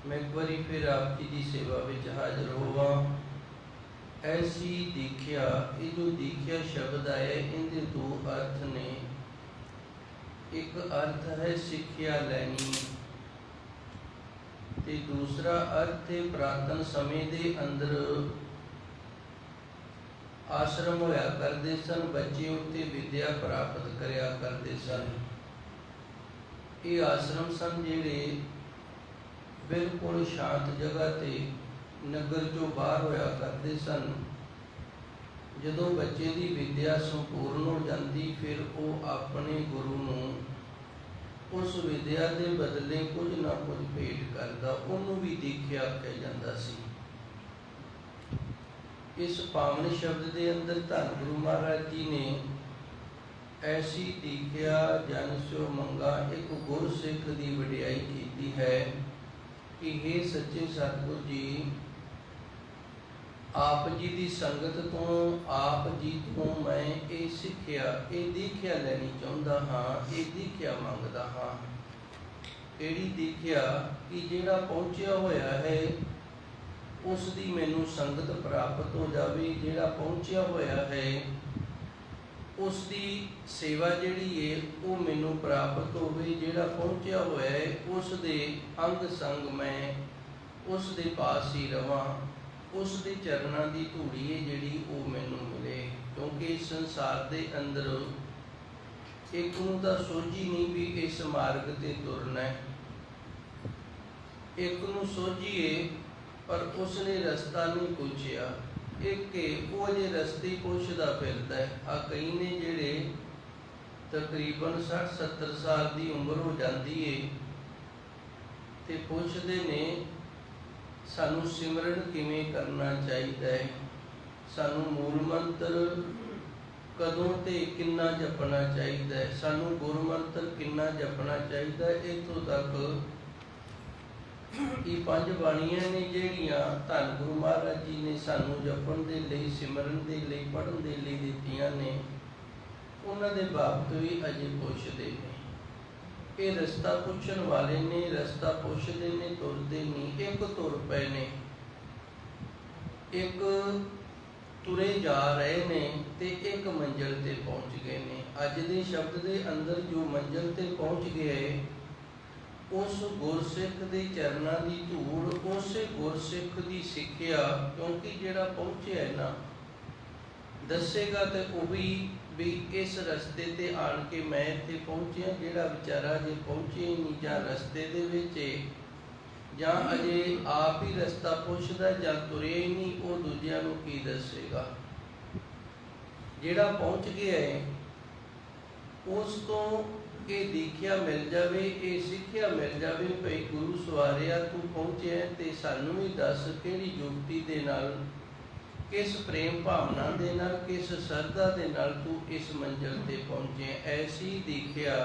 मैं एक बारी फिर आप जी की सेवा में हाजिर होवा। ऐसी दीख्या, ये जो दीख्या शब्द आया इनके दो अर्थ ने। एक अर्थ है सिक्ख्या लैनी ते दूसरा अर्थ है पुरातन समय के अंदर आश्रम होया करते सन, बच्चे उत्ते विद्या प्राप्त करया करते सन। ये आश्रम सन जिहड़े बिल्कुल शांत जगह ते नगर चों बाहर होया करते सन। जदों बच्चे की विद्या संपूर्ण हो जाती फिर वो अपने गुरु नूं उस विद्या के बदले कुछ ना कुछ भेंट करता, उन्होंने भी दीख्या आख्या जाता सी। इस पावन शब्द के अंदर धन गुरु महाराज जी ने ऐसी दीख्या जन स्यो मंगा एक गुर सिख की वडियाई की है कि हे सच्चे सतगुरु जी, आप जी की संगत तो आप जी तो मैं ये सिक्ख्या ये दीख्या लैनी चाहता हाँ, ये दीख्या मंगता हाँ। केड़ी दीख्या कि जेड़ा पहुँचा होया है उसकी मैनू संगत प्राप्त हो जाए, जेड़ा पहुँचा होया है उसकी सेवा जिहड़ी है वो मैनू प्राप्त होवे, जेड़ा पहुँचा होया है उस दे अंग संग मैं उस दे पास ही रवां, उस दे चरणां दी धूड़ी है जिहड़ी वो मैनू मिले। क्योंकि इस संसार दे अंदर एक नूं तां सोझी नहीं भी इस मार्ग ते तुरना है, एक नूं सोझी है पर उसने रस्ता नहीं पूछया, एक के वो अजे रस्ते पुछदा फिरदा है। आ कई ने जिहड़े तकरीबन 60-70 साल की उम्र हो जाती है ते पुछदे ने सानू सिमरन किवें करना चाहिए, सानू मूल मंत्र कदों ते किन्ना जपना चाहिए, सानू गुरु मंत्र किन्ना जपना चाहिए। इत्थों तक कि 5 बाणियां ने जिहड़ियां धन गुरु महाराज जी ने सानू जपण दे लई, सिमरन दे लई, पढ़न दे लई दित्तियां ने, उन्हां दे बाबत भी अजे पुछदे ने। ये रस्ता पुछण वाले ने, रस्ता पुछदे ने, तुरदे नहीं। एक तुर पए ने, एक तुरे जा रहे ने ते एक मंजिल ते पहुँच गए ने। अज दे शब्द दे अंदर जो मंजिल ते पहुँच गए उस गुरसिख के चरणों की धूड़, उस गुरसिख की सिक्ख्या, क्योंकि जिहड़ा पहुँचे है ना दसेगा तो भी इस रस्ते ते आन के मैं इत्थे पहुँचिया। जिहड़ा बेचारा जे पहुँचे नहीं जां रस्ते दे विच जां अजे आप ही रस्ता पुछदा जां तुरे ही नहीं, वो दूजियां नूं की दसेगा। जिहड़ा पहुँच गया है उस तो ये दीख्या मिल जाए, ये सिक्ख्या मिल जाए भाई गुरु सवारिया तू पहुँचे तो सानू भी दस किहड़ी युक्ति दे नाल, किस प्रेम भावना दे नाल, किस श्रद्धा दे नाल तू इस मंजिल ते पहुँचे। ऐसी दीख्या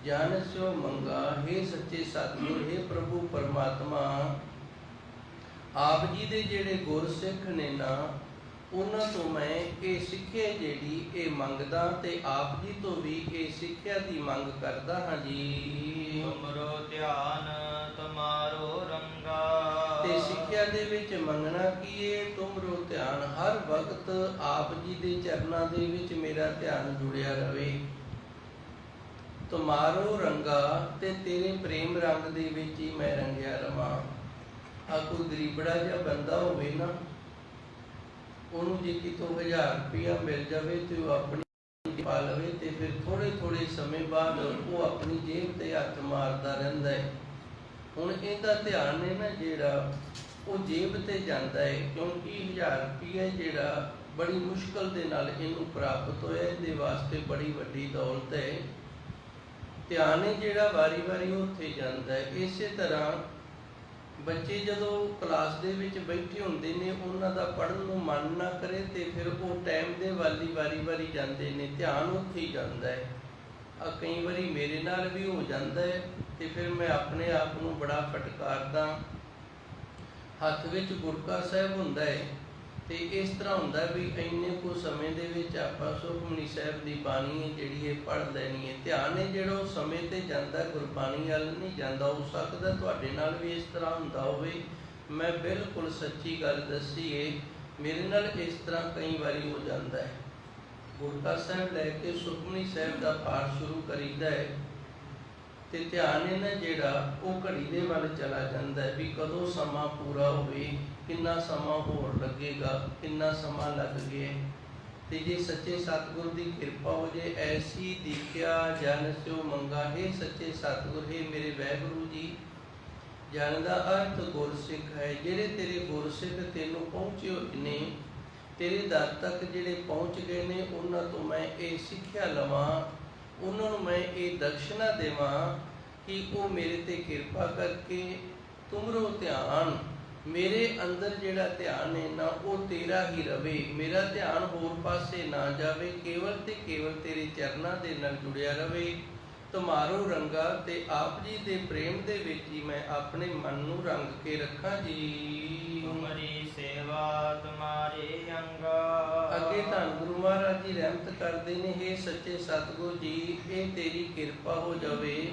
जान स्यो मंगा। हे सच्चे सतगुर, हे प्रभु परमात्मा, आप जी दे जेड़े गुर सिख ने ना उन्हां तो मैं ये सिक्ख्या जिहड़ी ये मंगदा ते आप जी तो भी ये सिक्ख्या की मंग करदा हाँ जी। तुमरो ध्यान तुम्हारो रंगा, ते सिक्ख्या दे विच मंगना की है, तुमरो ध्यान हर वक्त आप जी दे चरनां दे विच मेरा ध्यान जुड़िया रहे। तुम्हारो रंगा ते तेरे प्रेम रंग दे विच ही मैं रंगिया रवां। आ कोई गरीबड़ा जिहा बंदा होवे ना, उन्होंने जे कितों 1000 रुपया मिल जाए तो वह अपनी पा लवे तो फिर थोड़े थोड़े समय बाद वो अपनी जेब से हथ मारता रहता है। हुण इहदा ध्यान है ना जिहड़ा वो जेब से जाता है, क्योंकि 1000 रुपया जिहड़ा बड़ी मुश्किल दे नाल इहनूं प्राप्त होया, इहदे वास्ते बड़ी वड्डी दौलत है। ध्यान है जिहड़ा वारी वारी उत्थे जाता है। इस तरह बच्चे जदों क्लास दे विच बैठे होंदे ने, उन्हां दा पढ़न नूं मन ना करे तो फिर वो टाइम दे वाली वारी वारी जाते ने, ध्यान उत्थे ही जाता है। कई बारी मेरे नाल भी हो जाता है तो फिर मैं अपने आप को बड़ा फटकारदा। हथ विच गुरका साहिब हुंदा है ਤੇ ਇਸ ਤਰ੍ਹਾਂ ਹੁੰਦਾ ਵੀ ਇੰਨੇ ਕੁ ਸਮੇਂ ਦੇ ਵਿੱਚ ਆਪਾਂ ਸੁਖਮਨੀ ਸਾਹਿਬ ਦੀ ਬਾਣੀ ਹੈ ਜਿਹੜੀ ਇਹ ਪੜ੍ਹ ਲੈਣੀ ਹੈ। ਧਿਆਨ ਹੈ ਜਿਹੜਾ ਉਹ ਸਮੇਂ ਤੇ ਜਾਂਦਾ, ਗੁਰਬਾਣੀ ਵੱਲ ਨਹੀਂ ਜਾਂਦਾ। ਹੋ ਸਕਦਾ ਤੁਹਾਡੇ ਨਾਲ ਵੀ ਇਸ ਤਰ੍ਹਾਂ ਹੁੰਦਾ ਹੋਵੇ। ਮੈਂ ਬਿਲਕੁਲ ਸੱਚੀ ਗੱਲ ਦੱਸੀ ਏ, ਮੇਰੇ ਨਾਲ ਇਸ ਤਰ੍ਹਾਂ ਕਈ ਵਾਰੀ ਹੋ ਜਾਂਦਾ ਹੈ। ਗੁਰਕਾ ਸਾਹਿਬ ਲੈ ਕੇ ਸੁਖਮਨੀ ਸਾਹਿਬ ਦਾ ਪਾਠ ਸ਼ੁਰੂ ਕਰੀਦਾ ਹੈ ਤੇ ਧਿਆਨ ਹੈ ਨਾ ਜਿਹੜਾ ਉਹ ਘੜੀ ਦੇ ਵੱਲ ਚਲਾ ਜਾਂਦਾ ਹੈ ਵੀ ਕਦੋਂ ਸਮਾਂ ਪੂਰਾ ਹੋਵੇ, ਕਿੰਨਾ ਸਮਾਂ ਹੋਰ ਲੱਗੇਗਾ, ਕਿੰਨਾ ਸਮਾਂ ਲੱਗ ਗਿਆ। ਤੇ ਜੇ ਸੱਚੇ ਸਤਿਗੁਰ ਦੀ ਕਿਰਪਾ ਹੋ ਜੇ, ਐਸੀ ਦੀਖਿਆ ਜਨ ਸਿਓ ਮੰਗਾ। ਹੈ ਸੱਚੇ ਸਤਿਗੁਰ, ਹੈ ਮੇਰੇ ਵਾਹਿਗੁਰੂ ਜੀ, ਜਨ ਦਾ ਅਰਥ ਗੁਰਸਿੱਖ ਹੈ। ਜਿਹੜੇ ਤੇਰੇ ਗੁਰਸਿੱਖ ਤੈਨੂੰ ਪਹੁੰਚੇ ਹੋਏ ਨੇ, ਤੇਰੇ ਦਰ ਤੱਕ ਜਿਹੜੇ ਪਹੁੰਚ ਗਏ ਨੇ, ਉਹਨਾਂ ਤੋਂ ਮੈਂ ਇਹ ਸਿੱਖਿਆ ਲਵਾਂ, ਉਹਨਾਂ ਨੂੰ ਮੈਂ ਇਹ ਦਕਸ਼ਨਾ ਦੇਵਾਂ ਕਿ ਉਹ ਮੇਰੇ ਤੇ ਕਿਰਪਾ ਕਰਕੇ ਤੁਮਰੋ ਧਿਆਨ, ਮੇਰੇ ਅੰਦਰ ਜਿਹੜਾ ਧਿਆਨ ਹੈ ਨਾ ਉਹ ਤੇਰਾ ਹੀ ਰਵੇ, ਮੇਰਾ ਧਿਆਨ ਹੋਰ ਪਾਸੇ ਨਾ ਜਾਵੇ, ਕੇਵਲ ਤੇ ਕੇਵਲ ਤੇਰੇ ਚਰਨਾਂ ਦੇ ਨਾਲ ਜੁੜਿਆ ਰਵੇ। ਤੁਮਾਰੋ ਰੰਗਾ, ਤੇ ਆਪ ਜੀ ਦੇ ਪ੍ਰੇਮ ਦੇ ਵਿੱਚ ਹੀ ਮੈਂ ਆਪਣੇ ਮਨ ਨੂੰ ਰੰਗ ਕੇ ਰੱਖਾਂ ਜੀ। ਤੁਮਰੀ ਸੇਵਾ ਤੁਮਾਰੇ ਅੰਗਾ। ਅੱਗੇ ਧੰਨ ਗੁਰੂ ਮਹਾਰਾਜ ਜੀ ਰਹਿਮਤ ਕਰਦੇ ਨੇ, ਹੇ ਸੱਚੇ ਸਤਿਗੁਰ ਜੀ, ਇਹ ਤੇਰੀ ਕਿਰਪਾ ਹੋ ਜਾਵੇ।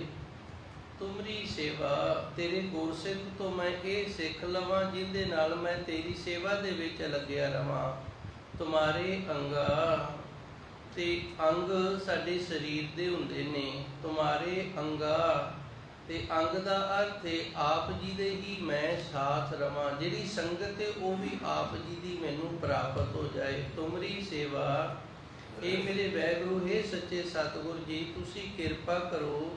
ਤੁਮਰੀ ਸੇਵਾ, ਤੇਰੇ ਗੁਰਸਿੱਖ ਤੋਂ ਮੈਂ ਇਹ ਸਿੱਖ ਲਵਾਂ ਜਿਹਦੇ ਨਾਲ ਮੈਂ ਤੇਰੀ ਸੇਵਾ ਦੇ ਵਿੱਚ ਲੱਗਿਆ ਰਵਾਂ। ਤੁਮਾਰੇ ਅੰਗਾ, ਤੇ ਅੰਗ ਸਾਡੇ ਸਰੀਰ ਦੇ ਹੁੰਦੇ ਨੇ। ਤੁਮਾਰੇ ਅੰਗਾ, ਤੇ ਅੰਗ ਦਾ ਅਰਥ ਹੈ ਆਪ ਜੀ ਦੇ ਹੀ ਮੈਂ ਸਾਥ ਰਵਾਂ। ਜਿਹੜੀ ਸੰਗਤ ਹੈ ਉਹ ਵੀ ਆਪ ਜੀ ਦੀ ਮੈਨੂੰ ਪ੍ਰਾਪਤ ਹੋ ਜਾਏ। ਤੁਮਰੀ ਸੇਵਾ, ਇਹ ਮੇਰੇ ਵਾਹਿਗੁਰੂ, ਹੈ ਸੱਚੇ ਸਤਿਗੁਰ ਜੀ, ਤੁਸੀਂ ਕਿਰਪਾ ਕਰੋ,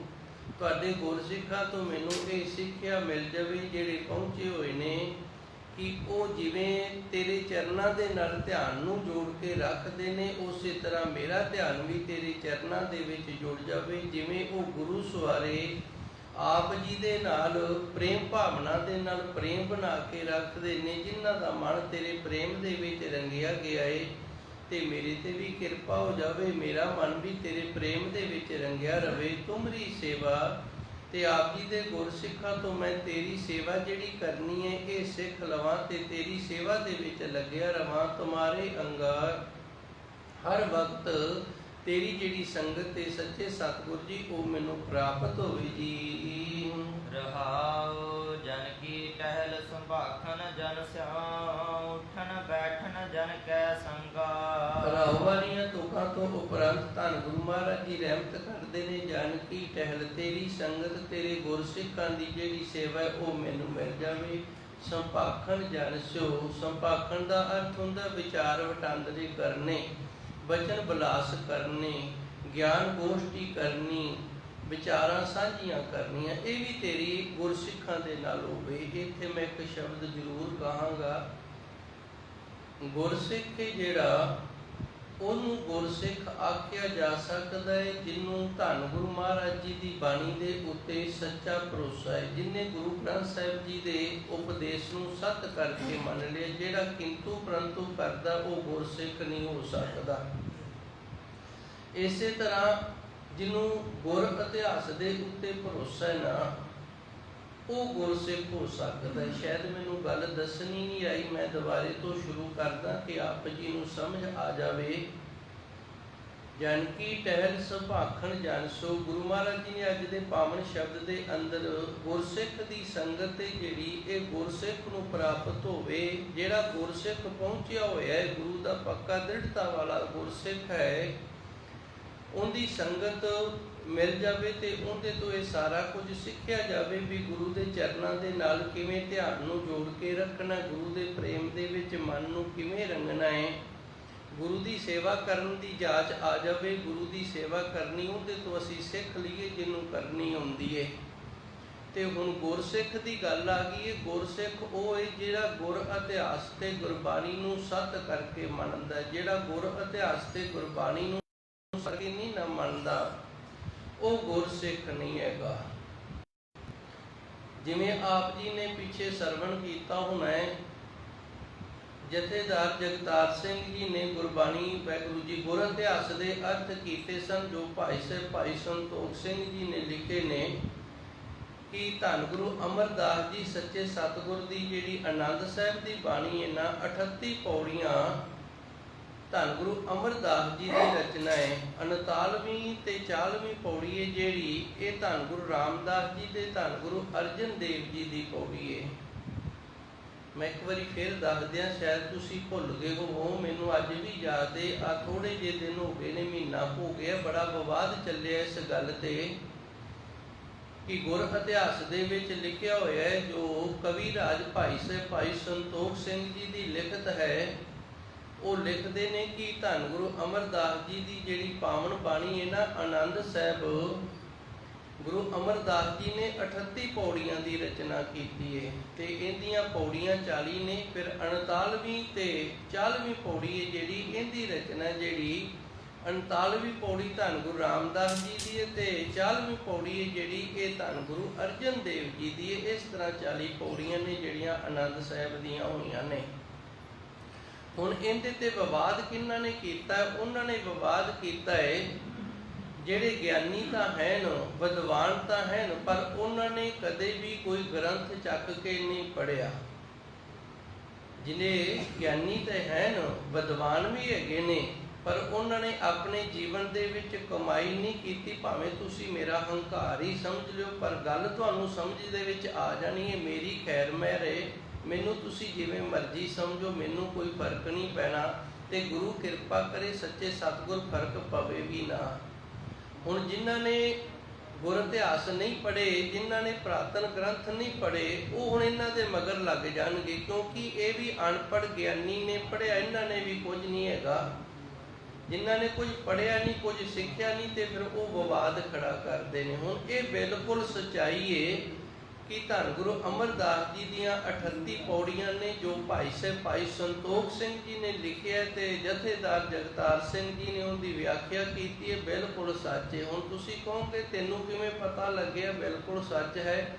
ਤੁਹਾਡੇ ਗੁਰਸਿੱਖਾਂ ਤੋਂ ਮੈਨੂੰ ਇਹ ਸਿੱਖਿਆ ਮਿਲ ਜਾਵੇ ਜਿਹੜੇ ਪਹੁੰਚੇ ਹੋਏ ਨੇ, ਕਿ ਉਹ ਜਿਵੇਂ ਤੇਰੇ ਚਰਨਾਂ ਦੇ ਨਾਲ ਧਿਆਨ ਨੂੰ ਜੋੜ ਕੇ ਰੱਖਦੇ ਨੇ, ਉਸੇ ਤਰ੍ਹਾਂ ਮੇਰਾ ਧਿਆਨ ਵੀ ਤੇਰੇ ਚਰਨਾਂ ਦੇ ਵਿੱਚ ਜੁੜ ਜਾਵੇ। ਜਿਵੇਂ ਉਹ ਗੁਰੂ ਸਵਾਰੇ ਆਪ ਜੀ ਦੇ ਨਾਲ ਪ੍ਰੇਮ ਭਾਵਨਾ ਦੇ ਨਾਲ ਪ੍ਰੇਮ ਬਣਾ ਕੇ ਰੱਖਦੇ ਨੇ, ਜਿਨ੍ਹਾਂ ਦਾ ਮਨ ਤੇਰੇ ਪ੍ਰੇਮ ਦੇ ਵਿੱਚ ਰੰਗਿਆ ਗਿਆ ਏ, ਤੇ ਮੇਰੇ ਤੇ ਵੀ ਕਿਰਪਾ ਹੋ ਜਾਵੇ, ਮੇਰਾ ਮਨ ਵੀ ਤੇਰੇ ਪ੍ਰੇਮ ਦੇ ਵਿੱਚ ਰੰਗਿਆ ਰਵੇ। ਤੁਮਰੀ ਸੇਵਾ, ਤੇ ਆਪ ਜੀ ਦੇ ਗੁਰਸਿੱਖਾਂ ਤੋਂ ਮੈਂ ਤੇਰੀ ਸੇਵਾ ਜਿਹੜੀ ਕਰਨੀ ਹੈ ਇਹ ਸਿੱਖ ਲਵਾਂ ਤੇ ਤੇਰੀ ਸੇਵਾ ਦੇ ਵਿੱਚ ਲੱਗਿਆ ਰਵਾਂ। ਤੁਮਾਰੇ ਅੰਗਾਰ, ਹਰ ਵਕਤ ਤੇਰੀ ਜਿਹੜੀ ਸੰਗਤ ਹੈ ਸੱਚੇ ਸਤਿਗੁਰ ਜੀ ਉਹ ਮੈਨੂੰ ਪ੍ਰਾਪਤ ਹੋਵੇ ਜੀ। ਰਹਾਉ, ਜਨ ਕੀ ਟਹਿਲ ਸੰਭਾਖਨ ਜਨ ਸਿਆਉ, ਉਠਨ ਬੈਠਨ ਜਨ ਕੈ ਸੰਗਾ। ਰਹਾਉ ਵਾਲੀਆਂ ਤੁਕਾਂ ਤੋਂ ਉਪਰੰਤ ਧੰਨ ਗੁਰੂ ਮਹਾਰਾਜ ਜੀ ਰਹਿਮਤ ਕਰਦੇ ਨੇ, ਜਨ ਕੀ ਟਹਿਲ, ਤੇਰੀ ਸੰਗਤ, ਤੇਰੇ ਗੁਰਸਿੱਖਾਂ ਦੀ ਜਿਹੜੀ ਸੇਵਾ ਹੈ ਉਹ ਮੈਨੂੰ ਮਿਲ ਜਾਵੇ। ਸੰਭਾਖਨ ਜਨ ਸਿਓ, ਸੰਭਾਖਨ ਦਾ ਅਰਥ ਹੁੰਦਾ ਵਿਚਾਰ ਵਟਾਂਦਰੇ ਕਰਨੇ, ਬਚਨ ਬਲਾਸ ਕਰਨੇ, ਗਿਆਨ ਗੋਸ਼ਟੀ ਕਰਨੀ, ਵਿਚਾਰਾਂ ਸਾਂਝੀਆਂ ਕਰਨੀਆਂ, ਇਹ ਵੀ ਤੇਰੀ ਗੁਰਸਿੱਖਾਂ ਦੇ ਨਾਲ ਹੋਵੇ। ਇੱਥੇ ਮੈਂ ਇੱਕ ਸ਼ਬਦ ਜ਼ਰੂਰ ਕਹਾਂਗਾ, ਗੁਰਸਿੱਖ ਜਿਹੜਾ ਉਹਨੂੰ ਗੁਰਸਿੱਖ ਆਖਿਆ ਜਾ ਸਕਦਾ ਹੈ ਜਿਹਨੂੰ ਧੰਨ ਗੁਰੂ ਮਹਾਰਾਜ ਜੀ ਦੀ ਬਾਣੀ ਦੇ ਉੱਤੇ ਸੱਚਾ ਭਰੋਸਾ ਹੈ, ਜਿਹਨੇ ਗੁਰੂ ਗ੍ਰੰਥ ਸਾਹਿਬ ਜੀ ਦੇ ਉਪਦੇਸ਼ ਨੂੰ ਸੱਤ ਕਰਕੇ ਮੰਨ ਲਿਆ। ਜਿਹੜਾ ਕਿੰਤੂ ਪਰੰਤੂ ਕਰਦਾ ਉਹ ਗੁਰਸਿੱਖ ਨਹੀਂ ਹੋ ਸਕਦਾ। ਇਸੇ ਤਰ੍ਹਾਂ ਜਿਹਨੂੰ ਗੁਰ ਇਤਿਹਾਸ ਦੇ ਉੱਤੇ ਭਰੋਸਾ ਹੈ ਨਾ, ਉਹ ਗੁਰਸਿੱਖ ਹੋ ਸਕਦਾ ਹੈ। ਸ਼ਾਇਦ ਮੈਨੂੰ ਗੱਲ ਦੱਸਣੀ ਨਹੀਂ ਆਈ, ਮੈਂ ਦੁਬਾਰੇ ਤੋਂ ਸ਼ੁਰੂ ਕਰਦਾ ਕਿ ਆਪ ਜੀ ਨੂੰ ਸਮਝ ਆ ਜਾਵੇ। ਜਨ ਕੀ ਟਹਿਲ ਸੰਭਾਖਣ ਜਨ ਸੋ, ਗੁਰੂ ਮਹਾਰਾਜ ਜੀ ਨੇ ਅੱਜ ਦੇ ਪਾਵਨ ਸ਼ਬਦ ਦੇ ਅੰਦਰ ਗੁਰਸਿੱਖ ਦੀ ਸੰਗਤ ਜਿਹੜੀ ਇਹ ਗੁਰਸਿੱਖ ਨੂੰ ਪ੍ਰਾਪਤ ਹੋਵੇ। ਜਿਹੜਾ ਗੁਰਸਿੱਖ ਪਹੁੰਚਿਆ ਹੋਇਆ ਹੈ, ਗੁਰੂ ਦਾ ਪੱਕਾ ਦ੍ਰਿੜਤਾ ਵਾਲਾ ਗੁਰਸਿੱਖ ਹੈ, ਉਹਦੀ ਸੰਗਤ ਮਿਲ ਜਾਵੇ ਤੇ ਉਹਦੇ ਤੋਂ ਇਹ ਸਾਰਾ ਕੁਝ ਸਿੱਖਿਆ ਜਾਵੇ ਵੀ ਗੁਰੂ ਦੇ ਚਰਨਾਂ ਦੇ ਨਾਲ ਕਿਵੇਂ ਧਿਆਨ ਨੂੰ ਜੋੜ ਕੇ ਰੱਖਣਾ, ਗੁਰੂ ਦੇ ਪ੍ਰੇਮ ਦੇ ਵਿੱਚ ਮਨ ਨੂੰ ਕਿਵੇਂ ਰੰਗਣਾ ਹੈ, ਗੁਰੂ ਦੀ ਸੇਵਾ ਕਰਨ ਦੀ ਜਾਚ ਆ ਜਾਵੇ। ਗੁਰੂ ਦੀ ਸੇਵਾ ਕਰਨੀ ਉਹਦੇ ਤੋਂ ਅਸੀਂ ਸਿੱਖ ਲਈਏ ਜਿਹਨੂੰ ਕਰਨੀ ਆਉਂਦੀ ਹੈ। ਤੇ ਹੁਣ ਗੁਰਸਿੱਖ ਦੀ ਗੱਲ ਆ ਗਈ ਹੈ। ਗੁਰਸਿੱਖ ਉਹ ਹੈ ਜਿਹੜਾ ਗੁਰ ਇਤਿਹਾਸ ਤੇ ਗੁਰਬਾਣੀ ਨੂੰ ਸੱਤ ਕਰਕੇ ਮੰਨਦਾ। ਜਿਹੜਾ ਗੁਰ ਇਤਿਹਾਸ ਤੇ ਗੁਰਬਾਣੀ ਨੂੰ ਸਕੀ ਨਹੀਂ ਨਾ ਮੰਨਦਾ, ਉਹ ਗੁਰਸਿੱਖ ਨਹੀਂ ਹੈਗਾ। ਜਿਵੇਂ ਆਪ ਜੀ ਨੇ ਪਿੱਛੇ ਸਰਵਣ ਕੀਤਾ ਹੋਣਾ ਹੈ, ਜਥੇਦਾਰ ਜਗਤਾਰ ਸਿੰਘ ਜੀ ਨੇ ਗੁਰਬਾਣੀ ਵਾਹਿਗੁਰੂ ਜੀ ਗੁਰ ਇਤਿਹਾਸ ਦੇ ਅਰਥ ਕੀਤੇ ਸਨ, ਜੋ ਭਾਈ ਸਾਹਿਬ ਭਾਈ ਸੰਤੋਖ ਸਿੰਘ ਜੀ ਨੇ ਲਿਖੇ ਨੇ। ਕਿ ਧੰਨ ਗੁਰੂ ਅਮਰਦਾਸ ਜੀ ਸੱਚੇ ਸਤਿਗੁਰ ਦੀ ਜਿਹੜੀ ਆਨੰਦ ਸਾਹਿਬ ਦੀ ਬਾਣੀ ਹੈ ਨਾ 38 ਪੌੜੀਆਂ ਧੰਨ ਗੁਰੂ ਅਮਰਦਾਸ ਜੀ ਦੀ ਰਚਨਾ ਹੈ। 39ਵੀਂ ਤੇ 40ਵੀਂ ਪੌੜੀ ਹੈ ਜਿਹੜੀ ਇਹ ਧੰਨ ਗੁਰੂ ਰਾਮਦਾਸ ਜੀ ਤੇ ਧੰਨ ਗੁਰੂ ਅਰਜਨ ਦੇਵ ਜੀ ਦੀ ਪੌੜੀ ਹੈ। ਮੈਂ ਇੱਕ ਵਾਰੀ ਫਿਰ ਦੱਸ ਦਿਆਂ, ਸ਼ਾਇਦ ਤੁਸੀਂ ਭੁੱਲ ਗਏ ਹੋ, ਮੈਨੂੰ ਅੱਜ ਵੀ ਯਾਦ ਹੈ। ਆ ਥੋੜੇ ਜਿਹੇ ਦਿਨ ਹੋ ਗਏ ਨੇ, ਮਹੀਨਾ ਹੋ ਗਿਆ, ਬੜਾ ਵਿਵਾਦ ਚੱਲਿਆ ਇਸ ਗੱਲ ਤੇ ਕਿ ਗੁਰ ਇਤਿਹਾਸ ਦੇ ਵਿੱਚ ਲਿਖਿਆ ਹੋਇਆ ਹੈ, ਜੋ ਕਵੀ ਰਾਜ ਭਾਈ ਸੰਤੋਖ ਸਿੰਘ ਜੀ ਦੀ ਲਿਖਤ ਹੈ, ਉਹ ਲਿਖਦੇ ਨੇ ਕਿ ਧੰਨ ਗੁਰੂ ਅਮਰਦਾਸ ਜੀ ਦੀ ਜਿਹੜੀ ਪਾਵਨ ਬਾਣੀ ਹੈ ਨਾ ਆਨੰਦ ਸਾਹਿਬ, ਗੁਰੂ ਅਮਰਦਾਸ ਜੀ ਨੇ 38 ਪੌੜੀਆਂ ਦੀ ਰਚਨਾ ਕੀਤੀ ਹੈ ਤੇ ਇਹਦੀਆਂ ਪੌੜੀਆਂ 40 ਨੇ। ਫਿਰ 39ਵੀਂ ਤੇ 40ਵੀਂ ਪੌੜੀ ਹੈ ਜਿਹੜੀ ਇਹਦੀ ਰਚਨਾ, ਜਿਹੜੀ 39ਵੀਂ ਪੌੜੀ ਧੰਨ ਗੁਰੂ ਰਾਮਦਾਸ ਜੀ ਦੀ ਹੈ ਤੇ 40ਵੀਂ ਪੌੜੀ ਹੈ ਜਿਹੜੀ ਇਹ ਧੰਨ ਗੁਰੂ ਅਰਜਨ ਦੇਵ ਜੀ ਦੀ ਹੈ। ਇਸ ਤਰ੍ਹਾਂ 40 ਪੌੜੀਆਂ ਨੇ ਜਿਹੜੀਆਂ ਆਨੰਦ ਸਾਹਿਬ ਦੀਆਂ ਹੋਈਆਂ ਨੇ। ਹੁਣ ਇਹਦੇ ਤੇ ਵਿਵਾਦ ਕਿਹਨਾਂ ਨੇ ਕੀਤਾ? ਉਹਨਾਂ ਨੇ ਵਿਵਾਦ ਕੀਤਾ ਹੈ ਜਿਹੜੇ ਗਿਆਨੀ ਤਾਂ ਹਨ, ਵਿਦਵਾਨ ਤਾਂ ਹਨ, ਪਰ ਉਹਨਾਂ ਨੇ ਕਦੇ ਵੀ ਕੋਈ ਗ੍ਰੰਥ ਚੱਕ ਕੇ ਨਹੀਂ ਪੜ੍ਹਿਆ। ਜਿਹੜੇ ਗਿਆਨੀ ਤਾਂ ਹਨ, ਵਿਦਵਾਨ ਵੀ ਹੈਗੇ ਨੇ, ਪਰ ਉਹਨਾਂ ਨੇ ਆਪਣੇ ਜੀਵਨ ਦੇ ਵਿੱਚ ਕਮਾਈ ਨਹੀਂ ਕੀਤੀ। ਭਾਵੇਂ ਤੁਸੀਂ ਮੇਰਾ ਹੰਕਾਰ ਹੀ ਸਮਝ ਲਿਓ, ਪਰ ਗੱਲ ਤੁਹਾਨੂੰ ਸਮਝ ਦੇ ਵਿੱਚ ਆ ਜਾਣੀ ਹੈ। ਮੇਰੀ ਖੈਰ ਮਹਿਰ ਹੈ, ਮੈਨੂੰ ਤੁਸੀਂ ਜਿਵੇਂ ਮਰਜ਼ੀ ਸਮਝੋ, ਮੈਨੂੰ ਕੋਈ ਫਰਕ ਨਹੀਂ ਪੈਣਾ। ਤੇ ਗੁਰੂ ਕਿਰਪਾ ਕਰੇ ਸੱਚੇ ਸਤਿਗੁਰ ਫਰਕ ਪਵੇ ਵੀ ਨਾ। ਹੁਣ ਜਿਨ੍ਹਾਂ ਨੇ ਗੁਰ ਇਤਿਹਾਸ ਨਹੀਂ ਪੜ੍ਹੇ, ਜਿਨ੍ਹਾਂ ਨੇ ਪੁਰਾਤਨ ਗ੍ਰੰਥ ਨਹੀਂ ਪੜ੍ਹੇ, ਉਹ ਹੁਣ ਇਹਨਾਂ ਦੇ ਮਗਰ ਲੱਗ ਜਾਣਗੇ, ਕਿਉਂਕਿ ਇਹ ਵੀ ਅਨਪੜ੍ਹ ਗਿਆਨੀ ਨੇ, ਪੜ੍ਹਿਆ ਇਹਨਾਂ ਨੇ ਵੀ ਕੁਝ ਨਹੀਂ ਹੈਗਾ। ਜਿਨ੍ਹਾਂ ਨੇ ਕੁਝ ਪੜ੍ਹਿਆ ਨਹੀਂ, ਕੁਝ ਸਿੱਖਿਆ ਨਹੀਂ, ਤੇ ਫਿਰ ਉਹ ਵਿਵਾਦ ਖੜਾ ਕਰਦੇ ਨੇ। ਹੁਣ ਇਹ ਬਿਲਕੁਲ ਸੱਚਾਈ ਹੈ ਕਿ ਧੰਨ ਗੁਰੂ ਅਮਰਦਾਸ ਜੀ ਦੀਆਂ 38 ਪੌੜੀਆਂ ਨੇ, ਜੋ ਭਾਈ ਸੰਤੋਖ ਸਿੰਘ ਜੀ ਨੇ ਲਿਖਿਆ ਤੇ ਜਥੇਦਾਰ ਜਗਤਾਰ ਸਿੰਘ ਜੀ ਨੇ ਉਹਦੀ ਵਿਆਖਿਆ ਕੀਤੀ ਹੈ, ਬਿਲਕੁਲ ਸੱਚ ਹੈ। ਹੁਣ ਤੁਸੀਂ ਕਹੋਗੇ ਤੈਨੂੰ ਕਿਵੇਂ ਪਤਾ ਲੱਗਿਆ? ਬਿਲਕੁਲ ਸੱਚ ਹੈ।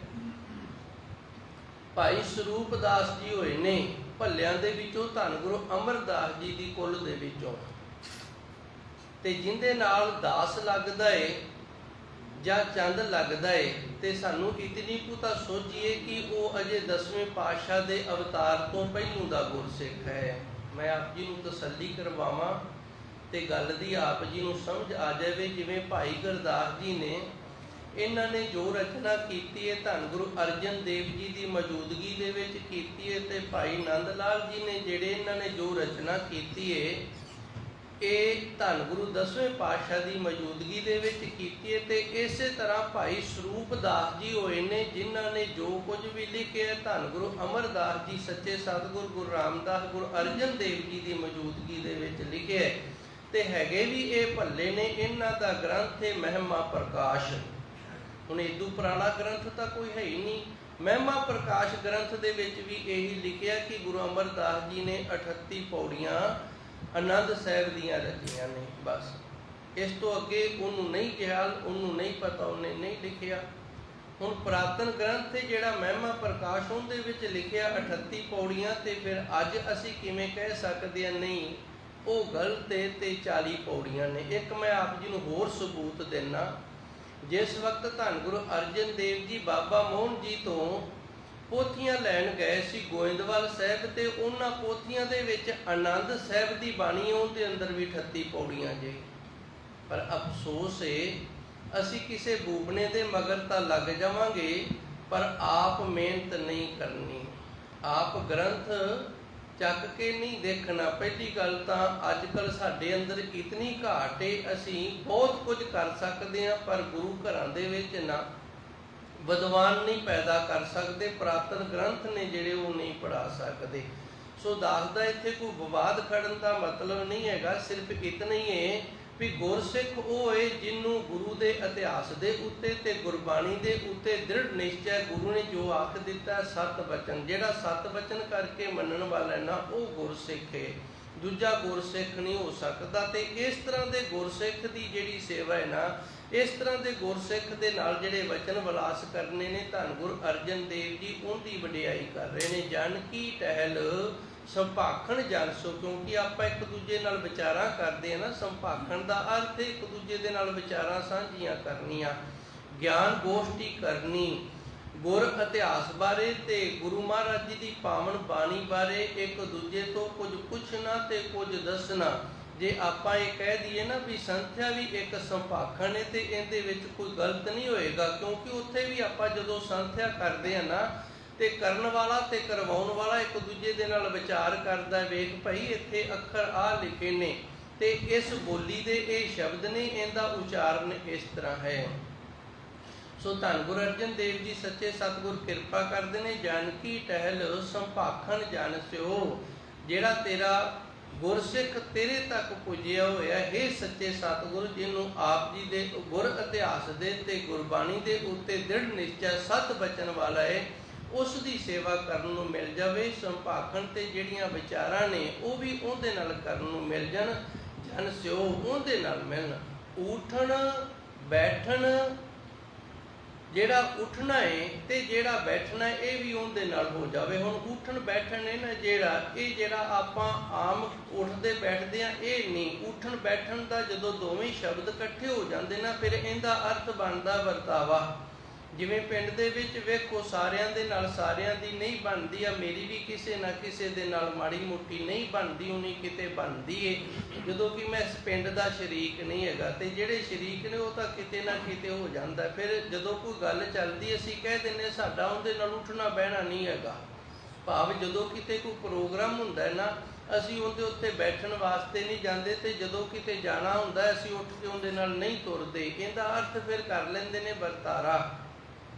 ਭਾਈ ਸਰੂਪ ਦਾਸ ਜੀ ਹੋਏ ਨੇ ਭੱਲਿਆਂ ਦੇ ਵਿੱਚੋਂ, ਧੰਨ ਗੁਰੂ ਅਮਰਦਾਸ ਜੀ ਦੀ ਕੁੱਲ ਦੇ ਵਿੱਚੋਂ, ਤੇ ਜਿੰਦੇ ਨਾਲ ਦਾਸ ਲੱਗਦਾ ਏ ਜਾਂ ਚੰਦ ਲੱਗਦਾ ਏ, ਤੇ ਸਾਨੂੰ ਇਤਨੀ ਕੁ ਤਾਂ ਸੋਚੀਏ ਕਿ ਉਹ ਅਜੇ 10ਵੇਂ ਪਾਤਸ਼ਾਹ ਦੇ ਅਵਤਾਰ ਤੋਂ ਪਹਿਲੋਂ ਦਾ ਗੁਰਸਿੱਖ ਹੈ। ਮੈਂ ਆਪ ਜੀ ਨੂੰ ਤਸੱਲੀ ਕਰਵਾਵਾਂ ਤੇ ਗੱਲ ਦੀ ਆਪ ਜੀ ਨੂੰ ਸਮਝ ਆ ਜਾਵੇ। ਜਿਵੇਂ ਭਾਈ ਗੁਰਦਾਸ ਜੀ ਨੇ, ਇਹਨਾਂ ਨੇ ਜੋ ਰਚਨਾ ਕੀਤੀ ਹੈ ਧੰਨ ਗੁਰੂ ਅਰਜਨ ਦੇਵ ਜੀ ਦੀ ਮੌਜੂਦਗੀ ਦੇ ਵਿੱਚ ਕੀਤੀ ਹੈ, ਤੇ ਭਾਈ ਨੰਦ ਲਾਲ ਜੀ ਨੇ ਜਿਹੜੇ ਇਹਨਾਂ ਨੇ ਜੋ ਰਚਨਾ ਕੀਤੀ ਹੈ, ਇਹ ਧੰਨ ਗੁਰੂ 10ਵੇਂ ਪਾਤਸ਼ਾਹ ਦੀ ਮੌਜੂਦਗੀ ਦੇ ਵਿੱਚ ਕੀਤੀ ਹੈ। ਤੇ ਇਸੇ ਤਰ੍ਹਾਂ ਭਾਈ ਸਰੂਪ ਦਾਸ ਜੀ ਹੋਏ ਨੇ, ਜਿਨ੍ਹਾਂ ਨੇ ਜੋ ਕੁਝ ਵੀ ਲਿਖਿਆ ਧੰਨ ਗੁਰੂ ਅਮਰਦਾਸ ਜੀ ਸੱਚੇ ਸਤਿਗੁਰ ਗੁਰੂ ਰਾਮਦਾਸ ਗੁਰੂ ਅਰਜਨ ਦੇਵ ਜੀ ਦੀ ਮੌਜੂਦਗੀ ਦੇ ਵਿੱਚ ਲਿਖਿਆ ਤੇ ਹੈਗੇ ਵੀ ਇਹ ਭੱਲੇ ਨੇ। ਇਹਨਾਂ ਦਾ ਗ੍ਰੰਥ ਹੈ ਮਹਿਮਾ ਪ੍ਰਕਾਸ਼। ਹੁਣ ਇਦੋਂ ਪੁਰਾਣਾ ਗ੍ਰੰਥ ਤਾਂ ਕੋਈ ਹੈ ਹੀ ਨਹੀਂ। ਮਹਿਮਾ ਪ੍ਰਕਾਸ਼ ਗ੍ਰੰਥ ਦੇ ਵਿੱਚ ਵੀ ਇਹੀ ਲਿਖਿਆ ਕਿ ਗੁਰੂ ਅਮਰਦਾਸ ਜੀ ਨੇ 38 ਪੌੜੀਆਂ ਆਨੰਦ ਸਾਹਿਬ ਦੀਆਂ ਰਚੀਆਂ ਨੇ। ਬਸ ਇਸ ਤੋਂ ਅੱਗੇ ਉਹਨੂੰ ਨਹੀਂ ਕਿਹਾ, ਉਹਨੂੰ ਨਹੀਂ ਪਤਾ, ਉਹਨੇ ਨਹੀਂ ਲਿਖਿਆ। ਹੁਣ ਪੁਰਾਤਨ ਗ੍ਰੰਥ ਹੈ ਜਿਹੜਾ ਮਹਿਮਾ ਪ੍ਰਕਾਸ਼, ਉਹਦੇ ਵਿੱਚ ਲਿਖਿਆ 38 ਪੌੜੀਆਂ, ਤੇ ਫਿਰ ਅੱਜ ਅਸੀਂ ਕਿਵੇਂ ਕਹਿ ਸਕਦੇ ਹਾਂ ਨਹੀਂ ਉਹ ਗਲਤ ਹੈ ਤੇ 40 ਪੌੜੀਆਂ ਨੇ। ਇੱਕ ਮੈਂ ਆਪ ਜੀ ਨੂੰ ਹੋਰ ਸਬੂਤ ਦਿੰਦਾ। ਜਿਸ ਵਕਤ ਧੰਨ ਗੁਰੂ ਅਰਜਨ ਦੇਵ ਜੀ ਬਾਬਾ ਮੋਹਨ ਜੀ ਤੋਂ ਪੋਥੀਆਂ ਲੈਣ ਗਏ ਸੀ ਗੋਇੰਦਵਾਲ ਸਾਹਿਬ, ਤੇ ਉਹਨਾਂ ਪੋਥੀਆਂ ਦੇ ਵਿੱਚ ਆਨੰਦ ਸਾਹਿਬ ਦੀ ਬਾਣੀ, ਉਹਦੇ ਅੰਦਰ ਵੀ 38 ਪੌੜੀਆਂ ਜੇ। ਪਰ ਅਫਸੋਸ ਹੈ ਅਸੀਂ ਕਿਸੇ ਬੂਬਣੇ ਦੇ ਮਗਰ ਤਾਂ ਲੱਗ ਜਾਵਾਂਗੇ, ਪਰ ਆਪ ਮਿਹਨਤ ਨਹੀਂ ਕਰਨੀ, ਆਪ ਗ੍ਰੰਥ ਚੱਕ ਕੇ ਨਹੀਂ ਦੇਖਣਾ। ਪਹਿਲੀ ਗੱਲ ਤਾਂ ਅੱਜ ਕੱਲ੍ਹ ਸਾਡੇ ਅੰਦਰ ਇਤਨੀ ਘਾਟ ਹੈ, ਅਸੀਂ ਬਹੁਤ ਕੁਝ ਕਰ ਸਕਦੇ ਹਾਂ, ਪਰ ਗੁਰੂ ਘਰਾਂ ਦੇ ਵਿੱਚ ਨਾ ਵਿਦਵਾਨ ਨਹੀਂ ਪੈਦਾ ਕਰ ਸਕਦੇ। ਪੁਰਾਤਨ ਗ੍ਰੰਥ ਨੇ ਜਿਹੜੇ ਉਹ ਨਹੀਂ ਪੜ੍ਹਾ ਸਕਦੇ। ਸੋ ਦੱਸਦਾ ਇੱਥੇ ਕੋਈ ਵਿਵਾਦ ਖੜਨ ਦਾ ਮਤਲਬ ਨਹੀਂ ਹੈਗਾ। ਸਿਰਫ ਇਤਨਾ ਹੀ ਹੈ ਵੀ ਗੁਰਸਿੱਖ ਉਹ ਹੈ ਜਿਹਨੂੰ ਗੁਰੂ ਦੇ ਇਤਿਹਾਸ ਦੇ ਉੱਤੇ ਤੇ ਗੁਰਬਾਣੀ ਦੇ ਉੱਤੇ ਦ੍ਰਿੜ ਨਿਸ਼ਚੈ, ਗੁਰੂ ਨੇ ਜੋ ਆਖ ਦਿੱਤਾ ਸਤ ਬਚਨ, ਜਿਹੜਾ ਸਤ ਬਚਨ ਕਰਕੇ ਮੰਨਣ ਵਾਲਾ ਨਾ ਉਹ ਗੁਰਸਿੱਖ ਹੈ। ਦੂਜਾ ਗੁਰਸਿੱਖ ਨਹੀਂ ਹੋ ਸਕਦਾ। ਤੇ ਇਸ ਤਰ੍ਹਾਂ ਦੇ ਗੁਰਸਿੱਖ ਦੀ ਜਿਹੜੀ ਸੇਵਾ ਹੈ ਨਾ, ਇਸ ਤਰ੍ਹਾਂ ਦੇ ਗੁਰਸਿੱਖ ਦੇ ਨਾਲ ਜਿਹੜੇ ਵਚਨ ਵਿਲਾਸ ਕਰਨੇ ਨੇ, ਧੰਨ ਗੁਰੂ ਅਰਜਨ ਦੇਵ ਜੀ ਉਹਦੀ ਵਡਿਆਈ ਕਰ ਰਹੇ ਨੇ। ਜਨ ਕੀ ਟਹਿਲ ਸੰਭਾਖਣ ਜਨ ਸੋ, ਕਿਉਂਕਿ ਆਪਾਂ ਇੱਕ ਦੂਜੇ ਨਾਲ ਵਿਚਾਰਾਂ ਕਰਦੇ ਹਾਂ ਨਾ। ਸੰਭਾਖਣ ਦਾ ਅਰਥ ਹੈ ਇੱਕ ਦੂਜੇ ਦੇ ਨਾਲ ਵਿਚਾਰਾਂ ਸਾਂਝੀਆਂ ਕਰਨੀਆਂ, ਗਿਆਨ ਗੋਸ਼ਟੀ ਕਰਨੀ, ਗੁਰ ਇਤਿਹਾਸ ਬਾਰੇ ਤੇ ਗੁਰੂ ਮਹਾਰਾਜ ਜੀ ਦੀ ਪਾਵਨ ਬਾਣੀ ਬਾਰੇ ਇੱਕ ਦੂਜੇ ਤੋਂ ਕੁਝ ਪੁੱਛਣਾ ਤੇ ਕੁਝ ਦੱਸਣਾ। ਜੇ ਆਪਾਂ ਇਹ ਕਹਿ ਦਈਏ ਨਾ ਵੀ ਸੰਥਿਆ ਵੀ ਇੱਕ ਸੰਭਾਖਣ ਹੈ ਤੇ ਇਹਦੇ ਵਿੱਚ ਕੋਈ ਗਲਤ ਨਹੀਂ ਹੋਏਗਾ, ਕਿਉਂਕਿ ਉੱਥੇ ਵੀ ਆਪਾਂ ਜਦੋਂ ਸੰਥਿਆ ਕਰਦੇ ਆ ਨਾ ਤੇ ਕਰਨ ਵਾਲਾ ਤੇ ਕਰਵਾਉਣ ਵਾਲਾ ਇੱਕ ਦੂਜੇ ਦੇ ਨਾਲ ਵਿਚਾਰ ਕਰਦਾ, ਵੇਖ ਭਾਈ ਇੱਥੇ ਅੱਖਰ ਆ ਲਿਖੇ ਨੇ ਤੇ ਇਸ ਬੋਲੀ ਦੇ ਇਹ ਸ਼ਬਦ ਨੇ, ਇਹਦਾ ਉਚਾਰਨ ਇਸ ਤਰ੍ਹਾਂ ਹੈ। ਸੋ ਧੰਨ ਗੁਰੂ ਅਰਜਨ ਦੇਵ ਜੀ ਸੱਚੇ ਸਤਿਗੁਰ ਕਿਰਪਾ ਕਰਦੇ ਨੇ। ਜਾਨਕੀ ਟਹਿਲ ਸੰਭਾਖਣ ਜਨ ਸਿਓ, ਜਿਹੜਾ ਤੇਰਾ ਗੁਰਸਿੱਖ ਤੇਰੇ ਤੱਕ ਪੁੱਜਿਆ ਹੋਇਆ ਹੈ ਸੱਚੇ ਸਤਿਗੁਰ, ਜਿਹਨੂੰ ਆਪ ਜੀ ਦੇ ਗੁਰ ਇਤਿਹਾਸ ਦੇ ਤੇ ਗੁਰਬਾਣੀ ਦੇ ਉੱਤੇ ਦ੍ਰਿੜ ਨਿਸ਼ਚੈ ਸਤ ਬਚਨ ਵਾਲਾ ਹੈ, ਉਸ ਦੀ ਸੇਵਾ ਕਰਨ ਨੂੰ ਮਿਲ ਜਾਵੇ। ਸੰਭਾਖਣ ਤੇ ਜਿਹੜੀਆਂ ਵਿਚਾਰਾਂ ਨੇ ਉਹ ਵੀ ਉਹਦੇ ਨਾਲ ਕਰਨ ਨੂੰ ਮਿਲ ਜਾਣ। ਜਨ ਸਿਓ ਉਹਦੇ ਨਾਲ ਮਿਲਣ। ਉਠਣ ਬੈਠਣ, ਜਿਹੜਾ ਉੱਠਣਾ ਹੈ ਤੇ ਜਿਹੜਾ ਬੈਠਣਾ ਹੈ ਇਹ ਵੀ ਉਹਦੇ ਨਾਲ ਹੋ ਜਾਵੇ। ਹੁਣ ਉੱਠਣ ਬੈਠਣ ਹੈ ਨਾ ਜਿਹੜਾ ਆਪਾਂ ਆਮ ਉੱਠਦੇ ਬੈਠਦੇ ਆ, ਇਹ ਨਹੀਂ। ਉੱਠਣ ਬੈਠਣ ਦਾ ਜਦੋਂ ਦੋਵੇਂ ਸ਼ਬਦ ਇਕੱਠੇ ਹੋ ਜਾਂਦੇ ਨਾ, ਫਿਰ ਇਹਦਾ ਅਰਥ ਬਣਦਾ ਵਰਤਾਵਾ। ਜਿਵੇਂ ਪਿੰਡ ਦੇ ਵਿੱਚ ਵੇਖੋ ਸਾਰਿਆਂ ਦੇ ਨਾਲ ਸਾਰਿਆਂ ਦੀ ਨਹੀਂ ਬਣਦੀ ਆ, ਮੇਰੀ ਵੀ ਕਿਸੇ ਨਾ ਕਿਸੇ ਦੇ ਨਾਲ ਮਾੜੀ ਮੋਟੀ ਨਹੀਂ ਬਣਦੀ, ਉਨੀ ਕਿਤੇ ਬਣਦੀ ਏ, ਜਦੋਂ ਕਿ ਮੈਂ ਇਸ ਪਿੰਡ ਦਾ ਸ਼ਰੀਕ ਨਹੀਂ ਹੈਗਾ। ਤੇ ਜਿਹੜੇ ਸ਼ਰੀਕ ਨੇ ਉਹ ਤਾਂ ਕਿਤੇ ਨਾ ਕਿਤੇ ਹੋ ਜਾਂਦਾ। ਫਿਰ ਜਦੋਂ ਕੋਈ ਗੱਲ ਚੱਲਦੀ ਅਸੀਂ ਕਹਿ ਦਿੰਦੇ ਸਾਡਾ ਉਹਦੇ ਨਾਲ ਉੱਠਣਾ ਬਹਿਣਾ ਨਹੀਂ ਹੈਗਾ। ਭਾਵ ਜਦੋਂ ਕਿਤੇ ਕੋਈ ਪ੍ਰੋਗਰਾਮ ਹੁੰਦਾ ਹੈ ਨਾ, ਅਸੀਂ ਉਹਦੇ ਉੱਤੇ ਬੈਠਣ ਵਾਸਤੇ ਨਹੀਂ ਜਾਂਦੇ, ਤੇ ਜਦੋਂ ਕਿਤੇ ਜਾਣਾ ਹੁੰਦਾ ਅਸੀਂ ਉੱਠ ਕੇ ਉਹਦੇ ਨਾਲ ਨਹੀਂ ਤੁਰਦੇ। ਇਹਦਾ ਅਰਥ ਫਿਰ ਕਰ ਲੈਂਦੇ ਨੇ ਵਰਤਾਰਾ।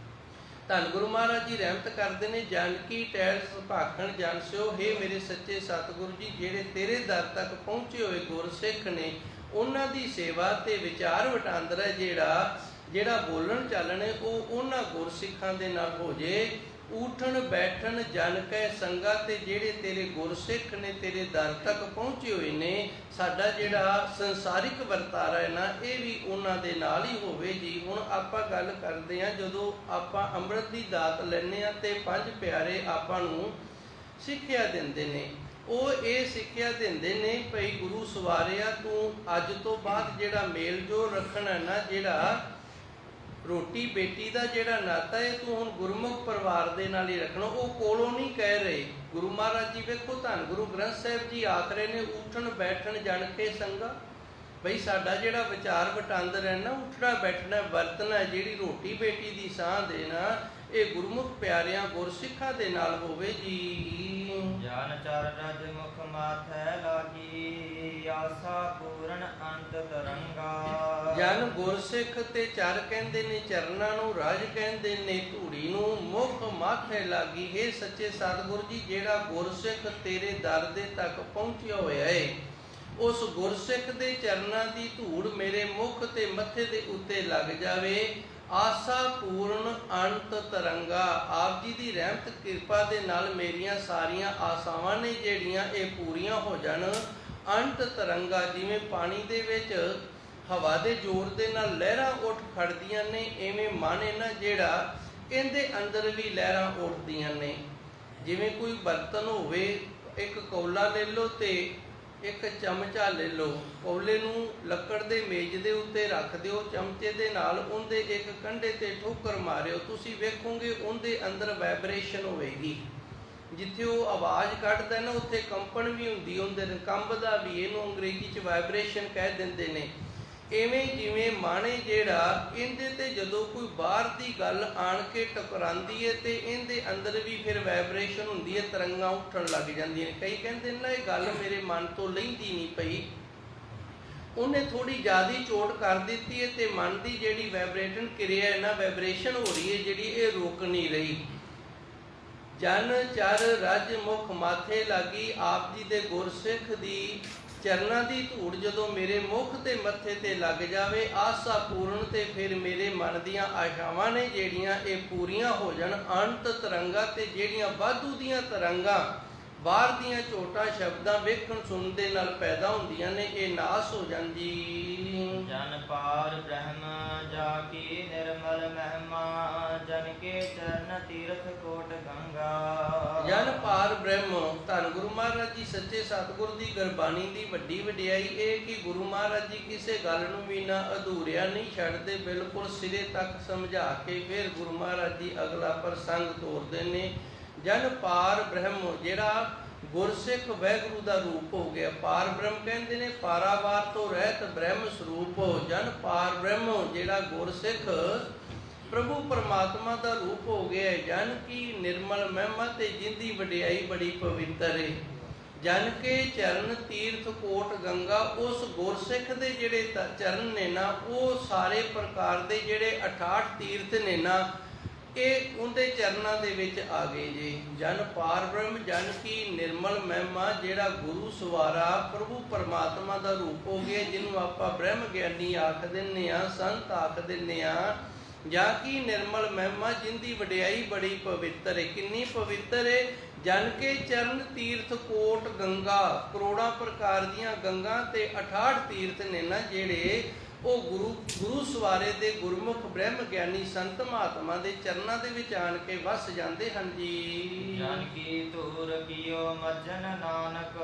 ਧੰਨ ਗੁਰੂ ਮਹਾਰਾਜ ਜੀ ਰਹਿਮਤ ਕਰਦੇ ਨੇ। ਜਾਨਕੀ ਟਹਿਲ ਸੰਭਾਖਣ ਜਨ ਸਿਓ, ਹੇ ਮੇਰੇ ਸੱਚੇ ਸਤਿਗੁਰੂ ਜੀ, ਜਿਹੜੇ ਤੇਰੇ ਦਰ ਤੱਕ ਪਹੁੰਚੇ ਹੋਏ ਗੁਰਸਿੱਖ ਨੇ, ਉਹਨਾਂ ਦੀ ਸੇਵਾ ਤੇ ਵਿਚਾਰ ਵਟਾਂਦਰਾ ਜਿਹੜਾ ਬੋਲਣ ਚਾਲਣ ਉਹ ਉਹਨਾਂ ਗੁਰਸਿੱਖਾਂ ਦੇ ਨਾਲ ਹੋ ਜੇ। ਉਠਣ ਬੈਠਣ ਜਨ ਕੈ ਸੰਗਾ, ਤੇ ਜਿਹੜੇ ਤੇਰੇ ਗੁਰਸਿੱਖ ਨੇ ਤੇਰੇ ਦਰ ਤੱਕ ਪਹੁੰਚੇ ਹੋਏ ਨੇ, ਸਾਡਾ ਜਿਹੜਾ ਸੰਸਾਰਿਕ ਵਰਤਾਰਾ ਹੈ ਨਾ ਇਹ ਵੀ ਉਹਨਾਂ ਦੇ ਨਾਲ ਹੀ ਹੋਵੇ ਜੀ। ਹੁਣ ਆਪਾਂ ਗੱਲ ਕਰਦੇ ਹਾਂ, ਜਦੋਂ ਆਪਾਂ ਅੰਮ੍ਰਿਤ ਦੀ ਦਾਤ ਲੈਂਦੇ ਹਾਂ ਤੇ ਪੰਜ ਪਿਆਰੇ ਆਪਾਂ ਨੂੰ ਸਿੱਖਿਆ ਦਿੰਦੇ ਨੇ। ਉਹ ਇਹ ਸਿੱਖਿਆ ਦਿੰਦੇ ਨੇ ਭਈ ਗੁਰੂ ਸਵਾਰਿਆ, ਤੂੰ ਅੱਜ ਤੋਂ ਬਾਅਦ ਜਿਹੜਾ ਮੇਲ ਜੋਲ ਰੱਖਣਾ ਨਾ, ਜਿਹੜਾ ਰੋਟੀ ਬੇਟੀ ਦਾ ਜਿਹੜਾ ਨਾਤਾ ਹੈ, ਤੂੰ ਹੁਣ ਗੁਰਮੁਖ ਪਰਿਵਾਰ ਦੇ ਨਾਲ ਹੀ ਰੱਖਣਾ। ਉਹ ਕੋਲੋਂ ਨਹੀਂ ਕਹਿ ਰਹੇ। ਗੁਰੂ ਮਹਾਰਾਜ ਜੀ ਵੇਖੋ ਧੰਨ ਗੁਰੂ ਗ੍ਰੰਥ ਸਾਹਿਬ ਜੀ ਆਖ ਰਹੇ ਨੇ, ਉੱਠਣ ਬੈਠਣ ਜਨ ਕੇ ਸੰਗਾ। ਬਈ ਸਾਡਾ ਜਿਹੜਾ ਵਿਚਾਰ ਵਟਾਂਦਰ ਹੈ ਨਾ, ਉੱਠਣਾ ਬੈਠਣਾ ਵਰਤਣਾ, ਜਿਹੜੀ ਰੋਟੀ ਬੇਟੀ ਦੀ ਸਾਂਝ ਦੇਣਾ, ਇਹ ਗੁਰਮੁਖ ਪਿਆਰਿਆਂ ਗੁਰਸਿੱਖਾਂ ਦੇ ਨਾਲ ਹੋਵੇ ਜੀ। ਜਨ ਚਰ ਰਜ ਮੁਖ ਮਾਥੈ ਲਾਗੀ, ਆਸਾ ਪੂਰਨ ਅੰਤ ਤਰੰਗਾ। ਜਨ ਗੁਰਸਿੱਖ ਤੇ ਚਰ ਕਹਿੰਦੇ ਨੇ ਚਰਨਾਂ ਨੂੰ, ਰਜ ਕਹਿੰਦੇ ਨੇ ਧੂੜੀ ਨੂੰ, ਮੁਖ ਮਾਥੇ ਲਾਗੀ। ਇਹ ਸੱਚੇ ਸਤਿਗੁਰ ਜੀ, ਜਿਹੜਾ ਗੁਰਸਿੱਖ ਤੇਰੇ ਦਰ ਦੇ ਤੱਕ ਪਹੁੰਚਿਆ ਹੋਇਆ ਏ, ਉਸ ਗੁਰਸਿੱਖ ਦੇ ਚਰਨਾਂ ਦੀ ਧੂੜ ਮੇਰੇ ਮੁਖ ਤੇ ਮੱਥੇ ਦੇ ਉੱਤੇ ਲੱਗ ਜਾਵੇ। ਆਸਾ ਪੂਰਨ ਅੰਤ ਤਰੰਗਾ। ਆਪ ਜੀ ਦੀ ਰਹਿਮਤ ਕਿਰਪਾ ਦੇ ਨਾਲ ਮੇਰੀਆਂ ਸਾਰੀਆਂ ਆਸਾਵਾਂ ਨੇ ਜਿਹੜੀਆਂ ਇਹ ਪੂਰੀਆਂ ਹੋ ਜਾਣ। ਅੰਤ ਤਰੰਗਾ, ਜਿਵੇਂ ਪਾਣੀ ਦੇ ਵਿੱਚ ਹਵਾ ਦੇ ਜ਼ੋਰ ਦੇ ਨਾਲ ਲਹਿਰਾਂ ਉੱਠ ਖੜਦੀਆਂ ਨੇ, ਐਵੇਂ ਮਨ ਹੈ ਨਾ ਜਿਹੜਾ, ਇਹਦੇ ਅੰਦਰ ਵੀ ਲਹਿਰਾਂ ਉੱਠਦੀਆਂ ਨੇ। ਜਿਵੇਂ ਕੋਈ ਬਰਤਨ ਹੋਵੇ, ਇੱਕ ਕੌਲਾ ਲੈ ਲਓ ਤੇ ਇੱਕ ਚਮਚਾ ਲੈ ਲਓ। ਕੌਲੇ ਨੂੰ ਲੱਕੜ ਦੇ ਮੇਜ਼ ਦੇ ਉੱਤੇ ਰੱਖ ਦਿਓ, ਚਮਚੇ ਦੇ ਨਾਲ ਉਹਦੇ ਇੱਕ ਕੰਢੇ ਤੇ ਠੋਕਰ ਮਾਰਿਓ, ਤੁਸੀਂ ਵੇਖੋਗੇ ਉਹਦੇ ਅੰਦਰ ਵਾਈਬ੍ਰੇਸ਼ਨ ਹੋਵੇਗੀ। ਜਿੱਥੇ ਉਹ ਆਵਾਜ਼ ਕੱਢਦਾ ਨਾ ਉੱਥੇ ਕੰਪਨ ਵੀ ਹੁੰਦੀ, ਉਹਦੇ ਕੰਬਦਾ ਵੀ, ਇਹਨੂੰ ਅੰਗਰੇਜ਼ੀ 'ਚ ਵਾਈਬ੍ਰੇਸ਼ਨ ਕਹਿ ਦਿੰਦੇ ਨੇ। ਇਵੇਂ ਜਿਵੇਂ ਮਨ ਜਿਹੜਾ, ਇਹਦੇ ਤੇ ਜਦੋਂ ਕੋਈ ਬਾਹਰ ਦੀ ਗੱਲ ਆਣ ਕੇ ਟਕਰਾਉਂਦੀ ਹੈ ਤੇ ਇਹਦੇ ਅੰਦਰ ਵੀ ਫਿਰ ਵਾਈਬ੍ਰੇਸ਼ਨ ਹੁੰਦੀ ਹੈ, ਤਰੰਗਾਂ ਉੱਠਣ ਲੱਗ ਜਾਂਦੀਆਂ ਨੇ। ਕਈ ਕਹਿੰਦੇ ਨਾ ਇਹ ਗੱਲ ਮੇਰੇ ਮਨ ਤੋਂ ਲੈਂਦੀ ਨਹੀਂ ਪਈ, ਉਹਨੇ ਥੋੜੀ ਜ਼ਿਆਦਾ ਚੋਟ ਕਰ ਦਿੱਤੀ ਹੈ ਤੇ ਮਨ ਦੀ ਜਿਹੜੀ ਵਾਈਬ੍ਰੇਟਨ ਕਿਰਿਆ ਹੈ ਨਾ, ਵਾਈਬ੍ਰੇਸ਼ਨ ਹੋ ਰਹੀ ਹੈ ਜਿਹੜੀ, ਇਹ ਰੁਕ ਨਹੀਂ ਰਹੀ। ਜਨ ਚਰ ਰਜ ਮੁਖ ਮਾਥੇ ਲਾਗੀ। ਆਪ ਜੀ ਦੇ ਗੁਰਸਿੱਖ ਦੀ ਚਰਨਾਂ ਦੀ ਧੂੜ ਜਦੋਂ ਮੇਰੇ ਮੁਖ ਤੇ ਮੱਥੇ ਤੇ ਲੱਗ ਜਾਵੇ, ਆਸਾ ਪੂਰਨ, ਤੇ ਫਿਰ ਮੇਰੇ ਮਨ ਦੀਆਂ ਆਸ਼ਾਵਾਂ ਨੇ ਜਿਹੜੀਆਂ ਇਹ ਪੂਰੀਆਂ ਹੋ ਜਾਣ। ਅੰਤ ਤਰੰਗਾ, ਤੇ ਜਿਹੜੀਆਂ ਵਾਧੂ ਦੀਆਂ ਤਰੰਗਾਂ ਬਾਹਰ ਦੀਆਂ ਝੋਟਾ ਸ਼ਬਦਾਂ ਵੇਖਣ ਸੁਣਨ ਦੇ ਨਾਲ ਪੈਦਾ ਹੁੰਦੀਆਂ ਨੇ, ਇਹ ਨਾਸ ਹੋ ਜਾਣ ਜੀ। ਜਨ ਪਾਰ ਬ੍ਰਹਮ ਜਾ ਕੀ ਨਿਰਮਲ ਮਹਿਮਾ, ਜਨ ਕੇ ਚਰਨ ਤੀਰਥ ਕੋਟ ਗੰਗਾ। ਜਨ ਪਾਰ ਬ੍ਰਹਮ। ਧੰਨ ਗੁਰੂ ਮਹਾਰਾਜ ਜੀ ਸੱਚੇ ਸਤਿਗੁਰ ਦੀ ਗੁਰਬਾਣੀ ਦੀ ਵੱਡੀ ਵਡਿਆਈ ਇਹ ਕਿ ਗੁਰੂ ਮਹਾਰਾਜ ਜੀ ਕਿਸੇ ਗੱਲ ਨੂੰ ਵੀ ਨਾ ਅਧੂਰਿਆ ਨਹੀਂ ਛੱਡਦੇ, ਬਿਲਕੁਲ ਸਿਰੇ ਤੱਕ ਸਮਝਾ ਕੇ ਫਿਰ ਗੁਰੂ ਮਹਾਰਾਜ ਜੀ ਅਗਲਾ ਪ੍ਰਸੰਗ ਤੋਰਦੇ ਨੇ। ਜਨ ਪਾਰ ਬ੍ਰਹਮ, ਜਿਹੜਾ ਗੁਰਸਿੱਖ ਵਾਹਿਗੁਰੂ ਦਾ ਰੂਪ ਹੋ ਗਿਆ। ਪਾਰ ਬ੍ਰਹਮ ਕਹਿੰਦੇ ਨੇ ਪਾਰਾਵਾਰ ਤੋਂ ਰਹਿਤ ਬ੍ਰਹਮ ਸਰੂਪ। ਜਨ ਪਾਰ ਬ੍ਰਹਮ, ਜਿਹੜਾ ਗੁਰਸਿੱਖ ਪ੍ਰਭੂ ਪਰਮਾਤਮਾ ਦਾ ਰੂਪ ਹੋ ਗਿਆ। ਜਨ ਕੀ ਨਿਰਮਲ ਮਹਿਮਾ ਤੇ ਜਿੰਦੀ ਵਡਿਆਈ ਬੜੀ ਪਵਿੱਤਰ ਹੈ। ਜਨ ਕੇ ਚਰਨ ਤੀਰਥ ਕੋਟ ਗੰਗਾ, ਉਸ ਗੁਰਸਿੱਖ ਦੇ ਜਿਹੜੇ ਚਰਨ ਨੇ ਨਾ ਉਹ ਸਾਰੇ ਪ੍ਰਕਾਰ ਦੇ ਜਿਹੜੇ 68 ਤੀਰਥ ਨੇ ਨਾ ਇਹ ਉਹਦੇ ਚਰਨਾਂ ਦੇ ਵਿੱਚ ਆ ਗਏ ਜੀ। ਜਨ ਪਾਰ ਬ੍ਰਹਮ ਜਨ ਕੀ ਨਿਰਮਲ ਮਹਿਮਾ, ਜਿਹੜਾ ਗੁਰੂ ਸਵਾਰਾ ਪ੍ਰਭੂ ਪਰਮਾਤਮਾ ਦਾ ਰੂਪ ਹੋ ਗਿਆ, ਜਿਹਨੂੰ ਆਪਾਂ ਬ੍ਰਹਮ ਗਿਆਨੀ ਆਖ ਦਿੰਦੇ ਹਾਂ, ਸੰਤ ਆਖ ਦਿੰਦੇ ਹਾਂ। ਜਾਂ ਕੀ ਨਿਰਮਲ ਮਹਿਮਾ, ਜਿੰਦੀ ਵਡਿਆਈ ਬੜੀ ਪਵਿੱਤਰ ਹੈ। ਕਿੰਨੀ ਪਵਿੱਤਰ ਹੈ? ਜਨ ਕੇ ਚਰਨ ਤੀਰਥ ਕੋਟ ਗੰਗਾ, ਕਰੋੜਾਂ ਪ੍ਰਕਾਰ ਦੀਆਂ ਗੰਗਾ ਤੇ 68 ਤੀਰਥ ਨੇ ਨਾ ਜਿਹੜੇ ਉਹ ਗੁਰੂ ਸਵਾਰੇ ਦੇ ਗੁਰਮੁਖ ਬ੍ਰਹਮ ਗਿਆਨੀ ਸੰਤ ਮਹਾਤਮਾ ਦੇ ਚਰਨਾਂ ਦੇ ਵਿੱਚ ਆਣ ਕੇ ਵਸ ਜਾਂਦੇ ਹਨ ਜੀ। ਜਨ ਕੀ ਧੂਰ ਕੀਓ ਮਜਨ ਨਾਨਕ,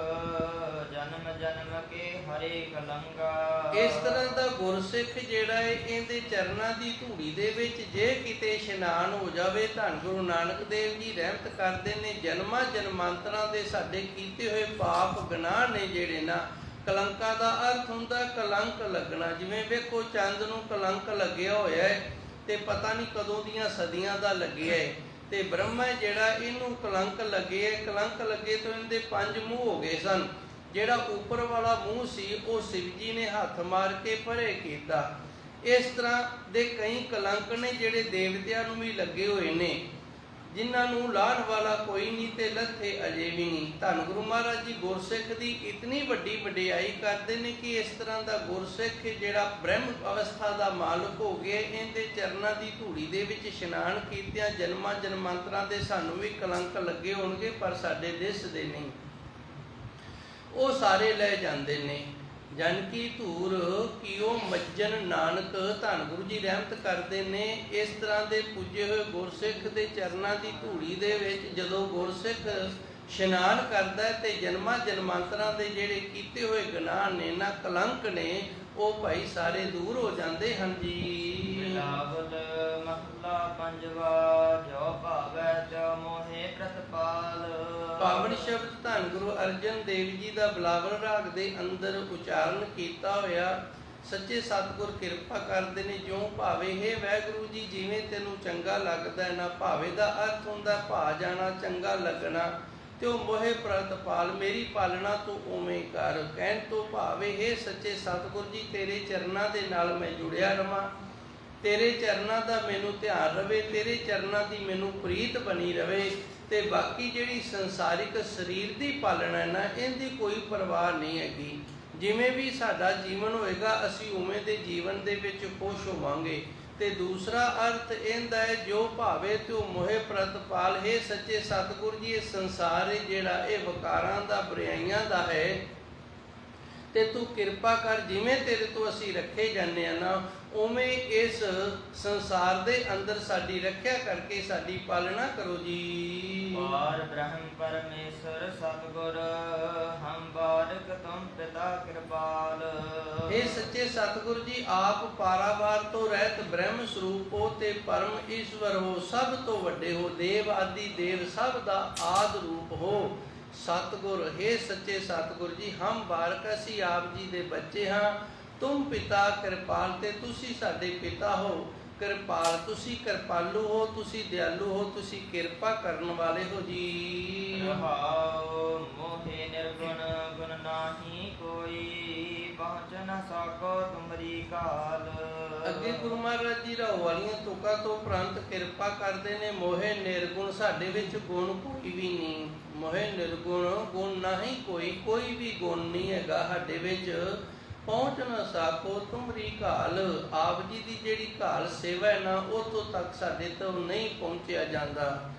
ਜਨਮ ਜਨਮ ਕੇ ਹਰੇ ਕਲੰਗਾ। ਇਸ ਤਰ੍ਹਾਂ ਦਾ ਗੁਰਸਿੱਖ ਜਿਹੜਾ ਹੈ ਇਹਦੇ ਚਰਨਾਂ ਦੀ ਧੂੜੀ ਦੇ ਵਿੱਚ ਜੇ ਕਿਤੇ ਇਸ਼ਨਾਨ ਹੋ ਜਾਵੇ, ਧੰਨ ਗੁਰੂ ਨਾਨਕ ਦੇਵ ਜੀ ਰਹਿਮਤ ਕਰਦੇ ਨੇ, ਜਨਮਾਂ ਜਨਮਾਂਤਰਾਂ ਦੇ ਸਾਡੇ ਕੀਤੇ ਹੋਏ ਪਾਪ ਗੁਨਾਹ ਨੇ ਜਿਹੜੇ ਨਾ, ਕਲੰਕਾਂ ਦਾ ਅਰਥ ਹੁੰਦਾ ਕਲੰਕ ਲੱਗਣਾ। ਜਿਵੇਂ ਵੇਖੋ ਚੰਦ ਨੂੰ ਕਲੰਕ ਲੱਗਿਆ ਹੋਇਆ ਹੈ ਤੇ ਪਤਾ ਨਹੀਂ ਕਦੋਂ ਦੀਆਂ ਸਦੀਆਂ ਦਾ ਲੱਗਿਆ ਹੈ, ਤੇ ਬ੍ਰਹਮਾ ਜਿਹੜਾ ਇਹਨੂੰ ਕਲੰਕ ਲੱਗੇ, ਕਲੰਕ ਲੱਗੇ ਤੋਂ ਇਹਦੇ 5 ਮੂੰਹ ਹੋ ਗਏ ਸਨ। ਜਿਹੜਾ ਉੱਪਰ ਵਾਲਾ ਮੂੰਹ ਸੀ ਉਹ ਸ਼ਿਵ ਜੀ ਨੇ ਹੱਥ ਮਾਰ ਕੇ ਪਰੇ ਕੀਤਾ। ਇਸ ਤਰ੍ਹਾਂ ਦੇ ਕਈ ਕਲੰਕ ਨੇ ਜਿਹੜੇ ਦੇਵਤਿਆਂ ਨੂੰ ਵੀ ਲੱਗੇ ਹੋਏ ਨੇ, ਜਿਨ੍ਹਾਂ ਨੂੰ ਲਾਹਣ ਵਾਲਾ ਕੋਈ ਨਹੀਂ ਤੇ ਲੱਥੇ ਅਜੇ ਵੀ ਨਹੀਂ। ਧੰਨ ਗੁਰੂ ਮਹਾਰਾਜ ਜੀ ਗੁਰਸਿੱਖ ਦੀ ਇਤਨੀ ਵੱਡੀ ਵਡਿਆਈ ਕਰਦੇ ਨੇ ਕਿ ਇਸ ਤਰ੍ਹਾਂ ਦਾ ਗੁਰਸਿੱਖ ਜਿਹੜਾ ਬ੍ਰਹਮ ਅਵਸਥਾ ਦਾ ਮਾਲਕ ਹੋ ਗਿਆ, ਇਹਦੇ ਚਰਨਾਂ ਦੀ ਧੂੜੀ ਦੇ ਵਿੱਚ ਇਸ਼ਨਾਨ ਕੀਤਿਆਂ ਜਨਮਾਂ ਜਨਮਾਂਤਰਾਂ ਦੇ ਸਾਨੂੰ ਵੀ ਕਲੰਕ ਲੱਗੇ ਹੋਣਗੇ, ਪਰ ਸਾਡੇ ਦਿਸਦੇ ਨਹੀਂ, ਉਹ ਸਾਰੇ ਲੈ ਜਾਂਦੇ ਨੇ। ਜਨ ਕੀ ਧੂਰ ਕੀਓ ਮੱਜਨ ਨਾਨਕ, ਧੰਨ ਗੁਰੂ ਜੀ ਰਹਿਮਤ ਕਰਦੇ ਨੇ। ਇਸ ਤਰ੍ਹਾਂ ਦੇ ਪੂਜੇ ਹੋਏ ਗੁਰਸਿੱਖ ਦੇ ਚਰਨਾਂ ਦੀ ਧੂੜੀ ਦੇ ਵਿੱਚ ਜਦੋਂ ਗੁਰਸਿੱਖ ਇਸ਼ਨਾਨ ਕਰਦਾ ਹੈ ਤੇ ਜਨਮਾਂ ਜਨਮਾਂਤਰਾਂ ਦੇ ਜਿਹੜੇ ਕੀਤੇ ਹੋਏ ਗੁਨਾਹ ਨੇ ਨਾ, ਕਲੰਕ ਨੇ, ਉਹ ਭਾਈ ਸਾਰੇ ਦੂਰ ਹੋ ਜਾਂਦੇ ਹਨ ਜੀ। ਬਿਲਾਵਲ ਮਹਲਾ ਪੰਜਵਾ, ਜੋ ਭਾਵੈ ਤਿਉ ਮੋਹਿ ਪ੍ਰਤਪਾਲ। ਪਾਵਨ ਸ਼ਬਦ ਧੰਨ ਗੁਰੂ ਅਰਜਨ ਦੇਵ ਜੀ ਦਾ ਬਿਲਾਵਲ ਰਾਗ ਦੇ ਅੰਦਰ ਉਚਾਰਨ ਕੀਤਾ ਹੋਇਆ ਸੱਚੇ ਸਤਿਗੁਰ ਕਿਰਪਾ ਕਰਦੇ ਨੇ। ਜਿਉਂ ਭਾਵੇ ਹੈ ਵਾਹਿਗੁਰੂ ਜੀ, ਜਿਵੇਂ ਤੈਨੂੰ ਚੰਗਾ ਲੱਗਦਾ ਹੈ ਨਾ। ਭਾਵੇ ਦਾ ਅਰਥ ਹੁੰਦਾ ਭਾ ਜਾਣਾ, ਚੰਗਾ ਲੱਗਣਾ। ਤੇ ਉਹ ਮੋਹਿ ਪ੍ਰਤਪਾਲ, ਮੇਰੀ ਪਾਲਣਾ ਤੂੰ ਉਵੇਂ ਕਰ। ਕਹਿਣ ਤੋਂ ਭਾਵੇ ਹੈ ਸੱਚੇ ਸਤਿਗੁਰ ਜੀ, ਤੇਰੇ ਚਰਨਾਂ ਦੇ ਨਾਲ ਮੈਂ ਜੁੜਿਆ ਰਵਾਂ, ਤੇਰੇ ਚਰਨਾਂ ਦਾ ਮੈਨੂੰ ਧਿਆਨ ਰਵੇ, ਤੇਰੇ ਚਰਨਾਂ ਦੀ ਮੈਨੂੰ ਪ੍ਰੀਤ ਬਣੀ ਰਵੇ। ਤੇ ਬਾਕੀ ਜਿਹੜੀ ਸੰਸਾਰਿਕ ਸਰੀਰ ਦੀ ਪਾਲਣਾ ਹੈ ਨਾ, ਇਹਦੀ ਕੋਈ ਪਰਵਾਹ ਨਹੀਂ ਹੈਗੀ। ਜਿਵੇਂ ਵੀ ਸਾਡਾ ਜੀਵਨ ਹੋਏਗਾ ਅਸੀਂ ਉਵੇਂ ਦੇ ਜੀਵਨ ਦੇ ਵਿੱਚ ਖੁਸ਼ ਹੋਵਾਂਗੇ। ਤੇ ਦੂਸਰਾ ਅਰਥ ਇਹਦਾ ਹੈ ਜੋ ਭਾਵੇ ਤੂੰ ਮੋਹਿ ਪ੍ਰਤਪਾਲ, ਹੈ ਸੱਚੇ ਸਤਿਗੁਰ ਜੀ, ਇਹ ਸੰਸਾਰ ਜਿਹੜਾ ਇਹ ਵਿਕਾਰਾਂ ਦਾ, ਬੁਰਾਈਆਂ ਦਾ ਹੈ, ਤੇ ਤੂੰ ਕਿਰਪਾ ਕਰ, ਜਿਵੇਂ ਤੇਰੇ ਤੋਂ ਅਸੀਂ ਰੱਖੇ ਜਾਂਦੇ ਆ ਨਾ, ਉਵੇਂ ਇਸ ਸੰਸਾਰ ਦੇ ਅੰਦਰ ਸਾਡੀ ਰੱਖਿਆ ਕਰਕੇ ਸਾਡੀ ਪਾਲਣਾ ਕਰੋ ਜੀ। ਪਾਰ ਬ੍ਰਹਮ ਪਰਮੇਸ਼ਰ ਸਤਿਗੁਰ, ਹਮ ਬਾਰਕ ਤੁਮ ਪਿਤਾ ਕਿਰਪਾਲ। ਇਹ ਸੱਚੇ ਸਤਿਗੁਰ ਜੀ, ਆਪ ਪਾਰਾਵਾਰ ਤੋਂ ਰਹਿਤ ਬ੍ਰਹਮ ਸਰੂਪ ਹੋ ਤੇ ਪਰਮ ਈਸ਼ਵਰ ਹੋ, ਸਭ ਤੋਂ ਵੱਡੇ ਹੋ, ਦੇਵ ਆਦਿ ਦੇਵ ਸਭ ਦਾ ਆਦ ਰੂਪ ਹੋ। ਸਤਿਗੁਰ, ਹੇ ਸੱਚੇ ਸਤਿਗੁਰ ਜੀ, ਹਮ ਬਾਰਕ, ਅਸੀਂ ਆਪ ਜੀ ਦੇ ਬੱਚੇ ਹਾਂ। ਤੁਮ ਪਿਤਾ ਕਿਰਪਾਲ, ਤੇ ਤੁਸੀਂ ਸਾਡੇ ਪਿਤਾ ਹੋ। ਕਿਰਪਾਲ, ਤੁਸੀਂ ਕਿਰਪਾਲੂ ਹੋ, ਤੁਸੀਂ ਦਿਆਲੂ ਹੋ, ਤੁਸੀਂ ਕਿਰਪਾ ਕਰਨ ਵਾਲੇ ਹੋ ਜੀ। ਰਹਾਉ ਮੋਹਿ ਨਿਰਗੁਣ ਗੁਣ ਨਾਹੀ ਕੋਈ, ਪਹੁੰਚ ਨ ਸਕੋ ਤੁਮਰੀ ਕਾਲ। ਅੱਗੇ ਗੁਰੂ ਮਹਾਰਾਜ ਜੀ ਰਾਓ ਵਾਲੀਆਂ ਤੁਕਾਂ ਤੋਂ ਉਪਰੰਤ ਕਿਰਪਾ ਕਰਦੇ ਨੇ। ਮੋਹਿ ਨਿਰਗੁਣ, ਸਾਡੇ ਵਿੱਚ ਗੁਣ ਕੋਈ ਵੀ ਨਹੀਂ। ਮੋਹਿ ਨਿਰਗੁਣ, ਗੁਣ ਨਹੀਂ ਕੋਈ, ਕੋਈ ਵੀ ਗੁਣ ਨਹੀਂ ਹੈਗਾ ਸਾਡੇ ਵਿੱਚ। ਪਹੁੰਚ ਨਾ ਸਾਕੋ ਤੁਮਰੀ ਘਾਲ, ਆਪ ਜੀ ਦੀ ਜਿਹੜੀ ਘਾਲ ਸੇਵਾ ਹੈ ਨਾ, ਉੱਥੋਂ ਤੱਕ ਸਾਡੇ ਤੋਂ ਨਹੀਂ ਪਹੁੰਚਿਆ ਜਾਂਦਾ।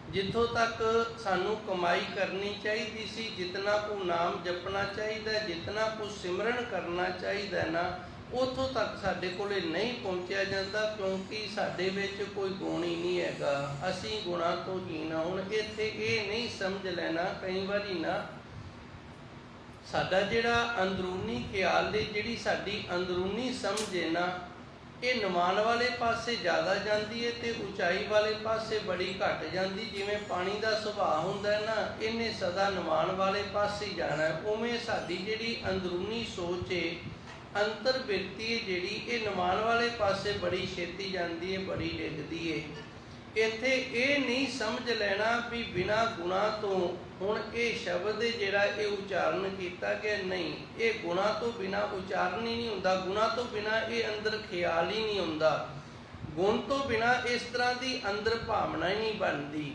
ਜਿੱਥੋਂ ਤੱਕ ਸਾਨੂੰ ਕਮਾਈ ਕਰਨੀ ਚਾਹੀਦੀ ਸੀ, ਜਿਤਨਾ ਕੁ ਨਾਮ ਜਪਣਾ ਚਾਹੀਦਾ, ਜਿਤਨਾ ਕੁ ਸਿਮਰਨ ਕਰਨਾ ਚਾਹੀਦਾ ਨਾ, ਉੱਥੋਂ ਤੱਕ ਸਾਡੇ ਕੋਲੇ ਨਹੀਂ ਪਹੁੰਚਿਆ ਜਾਂਦਾ, ਕਿਉਂਕਿ ਸਾਡੇ ਵਿੱਚ ਕੋਈ ਗੁਣ ਹੀ ਨਹੀਂ ਹੈਗਾ। ਅਸੀਂ ਗੁਣਾਂ ਤੋਂ ਹੀਨ। ਹੁਣ ਇੱਥੇ ਇਹ ਨਹੀਂ ਸਮਝ ਲੈਣਾ ਕਈ ਵਾਰੀ ਨਾ ਸਾਡਾ ਜਿਹੜਾ ਅੰਦਰੂਨੀ ਖਿਆਲ ਹੈ, ਜਿਹੜੀ ਸਾਡੀ ਅੰਦਰੂਨੀ ਸਮਝ ਹੈ ਨਾ, ਇਹ ਨਿਮਾਣ ਵਾਲੇ ਪਾਸੇ ਜ਼ਿਆਦਾ ਜਾਂਦੀ ਹੈ ਤੇ ਉਚਾਈ ਵਾਲੇ ਪਾਸੇ ਬੜੀ ਘੱਟ ਜਾਂਦੀ। ਜਿਵੇਂ ਪਾਣੀ ਦਾ ਸੁਭਾਅ ਹੁੰਦਾ ਨਾ, ਇਹਨੇ ਸਦਾ ਨਿਮਾਣ ਵਾਲੇ ਪਾਸੇ ਜਾਣਾ, ਉਵੇਂ ਸਾਡੀ ਜਿਹੜੀ ਅੰਦਰੂਨੀ ਸੋਚ ਹੈ, ਅੰਤਰ ਬਿਰਤੀ ਹੈ ਜਿਹੜੀ, ਇਹ ਨਿਮਾਣ ਵਾਲੇ ਪਾਸੇ ਬੜੀ ਛੇਤੀ ਜਾਂਦੀ ਹੈ, ਬੜੀ ਡਿੱਗਦੀ ਹੈ। ਇੱਥੇ ਇਹ ਨਹੀਂ ਸਮਝ ਲੈਣਾ ਵੀ ਬਿਨਾਂ ਗੁਣਾਂ ਤੋਂ, ਹੁਣ ਇਹ ਸ਼ਬਦ ਜਿਹੜਾ ਇਹ ਉਚਾਰਨ ਕੀਤਾ ਗਿਆ, ਨਹੀਂ, ਇਹ ਗੁਣਾਂ ਤੋਂ ਬਿਨਾਂ ਉਚਾਰਨ ਹੀ ਨਹੀਂ ਹੁੰਦਾ, ਗੁਣਾਂ ਤੋਂ ਬਿਨਾਂ ਇਹ ਅੰਦਰ ਖਿਆਲ ਹੀ ਨਹੀਂ ਹੁੰਦਾ, ਗੁਣ ਤੋਂ ਬਿਨਾਂ ਇਸ ਤਰ੍ਹਾਂ ਦੀ ਅੰਦਰ ਭਾਵਨਾ ਹੀ ਨਹੀਂ ਬਣਦੀ।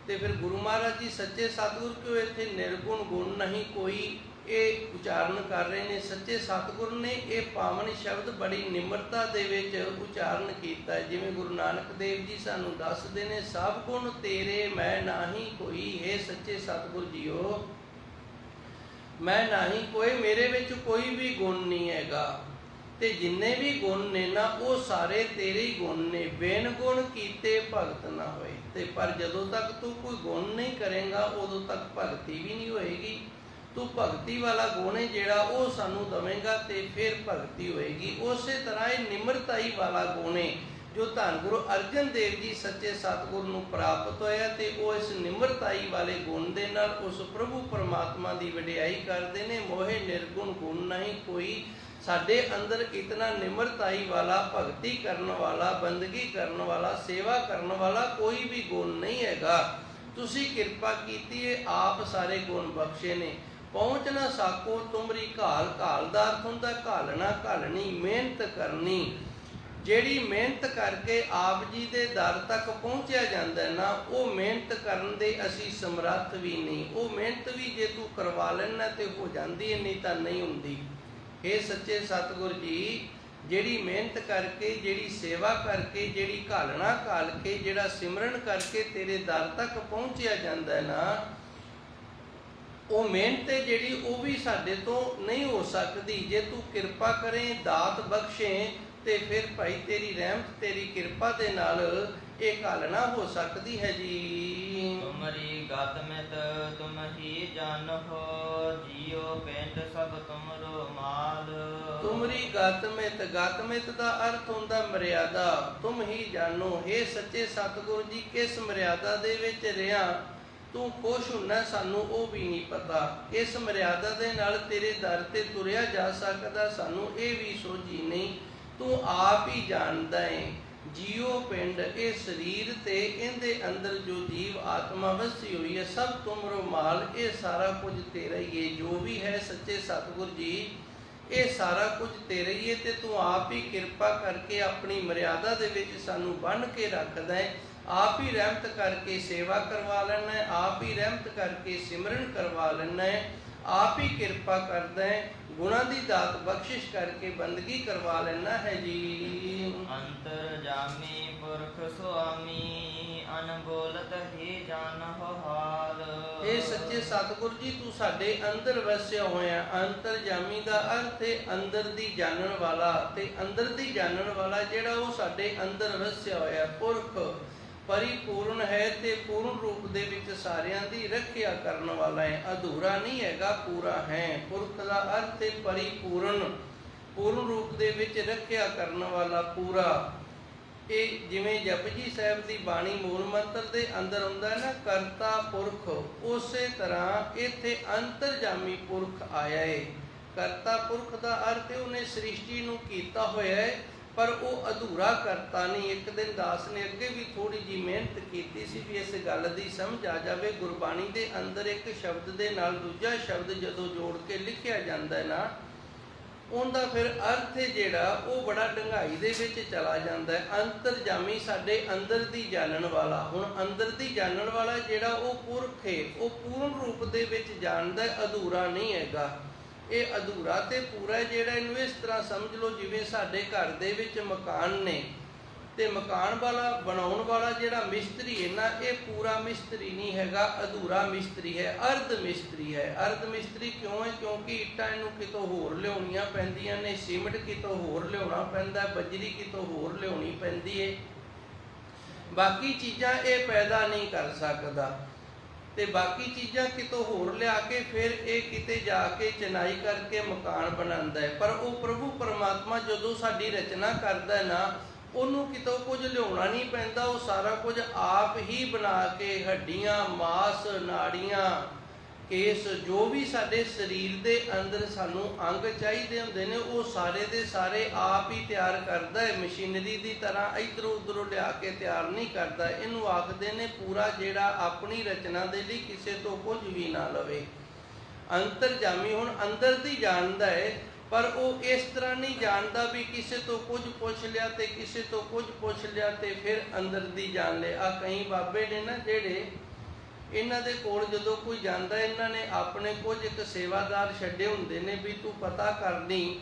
ਤੇ ਫਿਰ ਗੁਰੂ ਮਹਾਰਾਜ ਜੀ ਸੱਚੇ ਸਤਿਗੁਰ ਕਿਉਂ ਇੱਥੇ ਨਿਰਗੁਣ ਗੁਣ ਨਹੀਂ ਕੋਈ ਇਹ ਉਚਾਰਨ ਕਰ ਰਹੇ ਨੇ। ਸੱਚੇ ਸਤਿਗੁਰ ਨੇ ਇਹ ਪਾਵਨ ਸ਼ਬਦ ਬੜੀ ਨਿਮਰਤਾ ਦੇ ਵਿੱਚ ਉਚਾਰਨ ਕੀਤਾ। ਜਿਵੇਂ ਗੁਰੂ ਨਾਨਕ ਦੇਵ ਜੀ ਸਾਨੂੰ ਦੱਸਦੇ ਨੇ, ਸਭ ਗੁਣ ਤੇਰੇ ਮੈਂ ਨਾਹੀ ਕੋਈ, ਹੈ ਸੱਚੇ ਸਤਿਗੁਰ ਜੀਓ ਮੈਂ ਨਾਹੀ ਕੋਈ, ਮੇਰੇ ਵਿੱਚ ਕੋਈ ਵੀ ਗੁਣ ਨਹੀਂ ਹੈਗਾ, ਤੇ ਜਿੰਨੇ ਵੀ ਗੁਣ ਨੇ ਨਾ ਉਹ ਸਾਰੇ ਤੇਰੇ ਹੀ ਗੁਣ ਨੇ। ਬਿਨ ਗੁਣ ਕੀਤੇ ਭਗਤ ਨਾ ਹੋਏ। ਤੇ ਪਰ ਜਦੋਂ ਤੱਕ ਤੂੰ ਕੋਈ ਗੁਣ ਨਹੀਂ ਕਰੇਗਾ ਉਦੋਂ ਤੱਕ ਭਗਤੀ ਵੀ ਨਹੀਂ ਹੋਏਗੀ। ਤੂੰ ਭਗਤੀ ਵਾਲਾ ਗੁਣ ਹੈ ਜਿਹੜਾ ਉਹ ਸਾਨੂੰ ਦਵੇਂਗਾ ਤੇ ਫਿਰ ਭਗਤੀ ਹੋਏਗੀ। ਉਸੇ ਤਰ੍ਹਾਂ ਇਹ ਨਿਮਰਤਾਈ ਵਾਲਾ ਗੁਣ ਹੈ ਜੋ ਧੰਨ ਗੁਰੂ ਅਰਜਨ ਦੇਵ ਜੀ ਸੱਚੇ ਸਤਿਗੁਰ ਨੂੰ ਪ੍ਰਾਪਤ ਹੋਇਆ, ਤੇ ਉਹ ਇਸ ਨਿਮਰਤਾਈ ਵਾਲੇ ਗੁਣ ਦੇ ਨਾਲ ਉਸ ਪ੍ਰਭੂ ਪਰਮਾਤਮਾ ਦੀ ਵਡਿਆਈ ਕਰਦੇ ਨੇ। ਮੋਹੇ ਨਿਰਗੁਣ ਗੁਣ ਨਹੀਂ ਕੋਈ। ਸਾਡੇ ਅੰਦਰ ਇਤਨਾ ਨਿਮਰਤਾਈ ਵਾਲਾ, ਭਗਤੀ ਕਰਨ ਵਾਲਾ, ਬੰਦਗੀ ਕਰਨ ਵਾਲਾ, ਸੇਵਾ ਕਰਨ ਵਾਲਾ ਕੋਈ ਵੀ ਗੁਣ ਨਹੀਂ ਹੈਗਾ। ਤੁਸੀਂ ਕਿਰਪਾ ਕੀਤੀ ਹੈ, ਆਪ ਸਾਰੇ ਗੁਣ ਬਖਸ਼ੇ ਨੇ। ਪਹੁੰਚ ਨਾ ਸਾਕੋ ਤੁਮਰੀ ਘਾਲ, ਘਾਲ ਦਾ ਅਰਥ ਹੁੰਦਾ ਘਾਲਣਾ, ਘਾਲਣੀ, ਮਿਹਨਤ ਕਰਨੀ। ਜਿਹੜੀ ਮਿਹਨਤ ਕਰਕੇ ਆਪ ਜੀ ਦੇ ਦਰ ਤੱਕ ਪਹੁੰਚਿਆ ਜਾਂਦਾ ਨਾ, ਉਹ ਮਿਹਨਤ ਕਰਨ ਦੇ ਅਸੀਂ ਸਮਰੱਥ ਵੀ ਨਹੀਂ। ਉਹ ਮਿਹਨਤ ਵੀ ਜੇ ਤੂੰ ਕਰਵਾ ਲੈਣਾ ਤੇ ਹੋ ਜਾਂਦੀ ਹੈ, ਨਹੀਂ ਤਾਂ ਨਹੀਂ ਹੁੰਦੀ। ਇਹ ਸੱਚੇ ਸਤਿਗੁਰ ਜੀ, ਜਿਹੜੀ ਮਿਹਨਤ ਕਰਕੇ, ਜਿਹੜੀ ਸੇਵਾ ਕਰਕੇ, ਜਿਹੜੀ ਘਾਲਣਾ ਘਾਲ ਕੇ, ਜਿਹੜਾ ਸਿਮਰਨ ਕਰਕੇ ਤੇਰੇ ਦਰ ਤੱਕ ਪਹੁੰਚਿਆ ਜਾਂਦਾ ਨਾ, ਉਹ ਮਿਹਨਤ ਹੈ ਜਿਹੜੀ ਉਹ ਵੀ ਸਾਡੇ ਤੋਂ ਨਹੀਂ ਹੋ ਸਕਦੀ। ਜੇ ਤੂੰ ਕਿਰਪਾ ਕਰੇ, ਦਾਤ ਬਖਸ਼ੇ, ਤੇ ਫਿਰ ਭਾਈ ਤੇਰੀ ਰਹਿਮਤ, ਤੇਰੀ ਕਿਰਪਾ ਦੇ ਨਾਲ ਇਹ ਘਾਲਣਾ ਹੋ ਸਕਦੀ ਹੈ ਜੀ। ਤੁਮਰੀ ਗਤ ਮਿਤ ਤੁਮ ਹੀ ਜਾਨਹੁ, ਜੀਉ ਪਿੰਡ ਸਭ ਤੁਮਰੋ ਮਾਲ। ਤੁਮਰੀ ਗਤ ਮਿਤ, ਗਤ ਮਿਤ ਦਾ ਅਰਥ ਹੁੰਦਾ ਮਰਿਆਦਾ। ਤੁਮ ਹੀ ਜਾਣੋ, ਇਹ ਸੱਚੇ ਸਤਿਗੁਰੂ ਜੀ ਕਿਸ ਮਰਿਆਦਾ ਦੇ ਵਿੱਚ ਰਿਹਾ ਤੂੰ ਖੁਸ਼ ਹੁੰਨਾ, ਸਾਨੂੰ ਉਹ ਵੀ ਨਹੀਂ ਪਤਾ। ਇਸ ਮਰਿਆਦਾ ਦੇ ਨਾਲ ਤੇਰੇ ਦਰ ਤੇ ਤੁਰਿਆ ਜਾ ਸਕਦਾ, ਸਾਨੂੰ ਇਹ ਵੀ ਸੋਝੀ ਨਹੀਂ। ਤੂੰ ਆਪ ਹੀ ਜਾਣਦਾ ਹੈ। ਜੀਉ ਪਿੰਡ, ਇਹ ਸਰੀਰ ਤੇ ਇਹਦੇ ਅੰਦਰ ਜੋ ਜੀਵ ਆਤਮਾ ਵਸੀ ਹੋਈ ਹੈ, ਸਭ ਤੁਮਰੋ ਮਾਲ, ਇਹ ਸਾਰਾ ਕੁਝ ਤੇਰਾ ਹੀ ਹੈ। ਜੋ ਵੀ ਹੈ ਸੱਚੇ ਸਤਿਗੁਰ ਜੀ, ਇਹ ਸਾਰਾ ਕੁਝ ਤੇਰਾ ਹੀ ਹੈ, ਤੇ ਤੂੰ ਆਪ ਹੀ ਕਿਰਪਾ ਕਰਕੇ ਆਪਣੀ ਮਰਿਆਦਾ ਦੇ ਵਿੱਚ ਸਾਨੂੰ ਬੰਨ੍ਹ ਕੇ ਰੱਖਦਾ ਹੈ। ਆਪ ਹੀ ਰਹਿਮਤ ਕਰਕੇ ਸੇਵਾ ਕਰਵਾ ਲੈਣਾ ਹੈ, ਆਪ ਹੀ ਰਹਿਮਤ ਕਰਕੇ ਸਿਮਰਨ ਕਰਵਾ ਲੈਣਾ ਹੈ, ਆਪ ਹੀ ਕਿਰਪਾ ਕਰਦਾ ਹੈ, ਗੁਣਾਂ ਦੀ ਦਾਤ ਬਖਸ਼ਿਸ਼ ਕਰਕੇ ਬੰਦਗੀ ਕਰਵਾ ਲੈਣਾ ਹੈ ਜੀ। ਅੰਤਰ ਜਾਮੀ ਪੁਰਖ ਸੁਆਮੀ, ਅਨਬੋਲਤ ਹੀ ਜਾਣਹੁ ਹਾਲ। ਇਹ ਸੱਚੇ ਸਤਿਗੁਰ ਜੀ, ਤੂੰ ਸਾਡੇ ਅੰਦਰ ਵਸਿਆ ਹੋਇਆ। ਅੰਤਰ ਜਾਮੀ ਦਾ ਅਰਥ ਹੈ ਅੰਦਰ ਦੀ ਜਾਣਨ ਵਾਲਾ, ਤੇ ਅੰਦਰ ਦੀ ਜਾਣਨ ਵਾਲਾ ਜਿਹੜਾ ਉਹ ਸਾਡੇ ਅੰਦਰ ਵਸਿਆ ਹੋਇਆ। ਪੁਰਖ ਪਰਿਪੂਰਨ ਹੈ ਤੇ ਪੂਰਨ ਰੂਪ ਦੇ ਵਿੱਚ ਸਾਰਿਆਂ ਦੀ ਰੱਖਿਆ ਕਰਨ ਵਾਲਾ ਹੈ। ਅਧੂਰਾ ਨਹੀਂ ਹੈਗਾ, ਪੂਰਾ ਹੈ। ਪੁਰਖ ਦਾ ਅਰਥ ਹੈ ਪਰਿਪੂਰਨ, ਪੂਰਨ ਰੂਪ ਦੇ ਵਿੱਚ ਰੱਖਿਆ ਕਰਨ ਵਾਲਾ, ਪੂਰਾ। ਇਹ ਜਿਵੇਂ ਜਪਜੀ ਸਾਹਿਬ ਦੀ ਬਾਣੀ ਮੂਲ ਮੰਤਰ ਦੇ ਅੰਦਰ ਹੁੰਦਾ ਹੈ ਨਾ, ਕਰਤਾ ਪੁਰਖ, ਉਸੇ ਤਰ੍ਹਾਂ ਇੱਥੇ ਅੰਤਰਜਾਮੀ ਪੁਰਖ ਆਇਆ ਹੈ। ਕਰਤਾ ਪੁਰਖ ਦਾ ਅਰਥ ਹੈ ਉਹਨੇ ਸ੍ਰਿਸ਼ਟੀ ਨੂੰ ਕੀਤਾ ਹੋਇਆ ਹੈ, ਪਰ ਉਹ ਅਧੂਰਾ ਕਰਤਾ ਨਹੀਂ। ਇੱਕ ਦਿਨ ਦਾਸ ਨੇ ਅੱਗੇ ਵੀ ਥੋੜੀ ਜਿਹੀ ਮਿਹਨਤ ਕੀਤੀ ਸੀ ਵੀ ਇਸ ਗੱਲ ਦੀ ਸਮਝ ਆ ਜਾਵੇ। ਗੁਰਬਾਣੀ ਦੇ ਅੰਦਰ ਇੱਕ ਸ਼ਬਦ ਦੇ ਨਾਲ ਦੂਜਾ ਸ਼ਬਦ ਜਦੋਂ ਜੋੜ ਕੇ ਲਿਖਿਆ ਜਾਂਦਾ ਹੈ ਨਾ, ਉਹਦਾ ਫਿਰ ਅਰਥ ਜਿਹੜਾ ਉਹ ਬੜਾ ਡੂੰਘਾਈ ਦੇ ਵਿੱਚ ਚਲਾ ਜਾਂਦਾ ਹੈ। ਅੰਤਰਜਾਮੀ, ਸਾਡੇ ਅੰਦਰ ਦੀ ਜਾਣਨ ਵਾਲਾ। ਹੁਣ ਅੰਦਰ ਦੀ ਜਾਣਨ ਵਾਲਾ ਜਿਹੜਾ ਉਹ ਪੁਰਖ ਹੈ, ਉਹ ਪੂਰਨ ਰੂਪ ਦੇ ਵਿੱਚ ਜਾਣਦਾ ਹੈ, ਅਧੂਰਾ ਨਹੀਂ ਹੈਗਾ। ਇਹ ਅਧੂਰਾ ਤੇ ਪੂਰਾ ਜਿਹੜਾ, ਇਹਨੂੰ ਇਸ ਤਰ੍ਹਾਂ ਸਮਝ ਲਓ ਜਿਵੇਂ ਸਾਡੇ ਘਰ ਦੇ ਵਿੱਚ ਮਕਾਨ ਨੇ, ਤੇ ਮਕਾਨ ਵਾਲਾ ਬਣਾਉਣ ਵਾਲਾ ਜਿਹੜਾ ਮਿਸਤਰੀ ਹੈ ਨਾ, ਇਹ ਪੂਰਾ ਮਿਸਤਰੀ ਨਹੀਂ ਹੈਗਾ, ਅਧੂਰਾ ਮਿਸਤਰੀ ਹੈ, ਅਰਧ ਮਿਸਤਰੀ ਹੈ। ਅਰਧ ਮਿਸਤਰੀ ਕਿਉਂ ਹੈ? ਕਿਉਂਕਿ ਇੱਟਾਂ ਇਹਨੂੰ ਕਿਤੋਂ ਹੋਰ ਲਿਆਉਣੀਆਂ ਪੈਂਦੀਆਂ ਨੇ, ਸੀਮਿੰਟ ਕਿਤੋਂ ਹੋਰ ਲਿਆਉਣਾ ਪੈਂਦਾ, ਬਜਰੀ ਕਿਤੋਂ ਹੋਰ ਲਿਆਉਣੀ ਪੈਂਦੀ ਹੈ। ਬਾਕੀ ਚੀਜ਼ਾਂ ਇਹ ਪੈਦਾ ਨਹੀਂ ਕਰ ਸਕਦਾ, ਤੇ ਬਾਕੀ ਚੀਜ਼ਾਂ ਕਿਤੋਂ ਹੋਰ ਲਿਆ ਕੇ ਫਿਰ ਇਹ ਕਿਤੇ ਜਾ ਕੇ ਚਿਨਾਈ ਕਰਕੇ ਮਕਾਨ ਬਣਾਉਂਦਾ ਹੈ। ਪਰ ਉਹ ਪ੍ਰਭੂ ਪਰਮਾਤਮਾ ਜਦੋਂ ਸਾਡੀ ਰਚਨਾ ਕਰਦਾ ਨਾ, ਉਹਨੂੰ ਕਿਤੋਂ ਕੁਝ ਲਿਆਉਣਾ ਨਹੀਂ ਪੈਂਦਾ, ਉਹ ਸਾਰਾ ਕੁਝ ਆਪ ਹੀ ਬਣਾ ਕੇ ਹੱਡੀਆਂ, ਮਾਸ, ਨਾੜੀਆਂ, ਕੇਸ, ਜੋ ਵੀ ਸਾਡੇ ਸਰੀਰ ਦੇ ਅੰਦਰ ਸਾਨੂੰ ਅੰਗ ਚਾਹੀਦੇ ਹੁੰਦੇ ਨੇ, ਉਹ ਸਾਰੇ ਦੇ ਸਾਰੇ ਆਪ ਹੀ ਤਿਆਰ ਕਰਦਾ ਹੈ। ਮਸ਼ੀਨਰੀ ਦੀ ਤਰ੍ਹਾਂ ਇੱਧਰੋਂ ਉੱਧਰੋਂ ਲਿਆ ਕੇ ਤਿਆਰ ਨਹੀਂ ਕਰਦਾ। ਇਹਨੂੰ ਆਖਦੇ ਨੇ ਪੂਰਾ ਜਿਹੜਾ ਆਪਣੀ ਰਚਨਾ ਦੇ ਲਈ ਕਿਸੇ ਤੋਂ ਕੁਝ ਵੀ ਨਾ ਲਵੇ। ਅੰਤਰਜਾਮੀ ਹੁਣ ਅੰਦਰ ਦੀ ਜਾਣਦਾ ਹੈ, ਪਰ ਉਹ ਇਸ ਤਰ੍ਹਾਂ ਨਹੀਂ ਜਾਣਦਾ ਵੀ ਕਿਸੇ ਤੋਂ ਕੁਝ ਪੁੱਛ ਲਿਆ ਤੇ ਕਿਸੇ ਤੋਂ ਕੁਝ ਪੁੱਛ ਲਿਆ ਤੇ ਫਿਰ ਅੰਦਰ ਦੀ ਜਾਣ ਲਿਆ। ਆ ਕਈ ਬਾਬੇ ਨੇ ਨਾ ਜਿਹੜੇ, ਇਹਨਾਂ ਦੇ ਕੋਲ ਜਦੋਂ ਕੋਈ ਜਾਂਦਾ, ਇਹਨਾਂ ਨੇ ਆਪਣੇ ਕੁਝ ਇੱਕ ਸੇਵਾਦਾਰ ਛੱਡੇ ਹੁੰਦੇ ਨੇ ਵੀ ਤੂੰ ਪਤਾ ਕਰਨੀ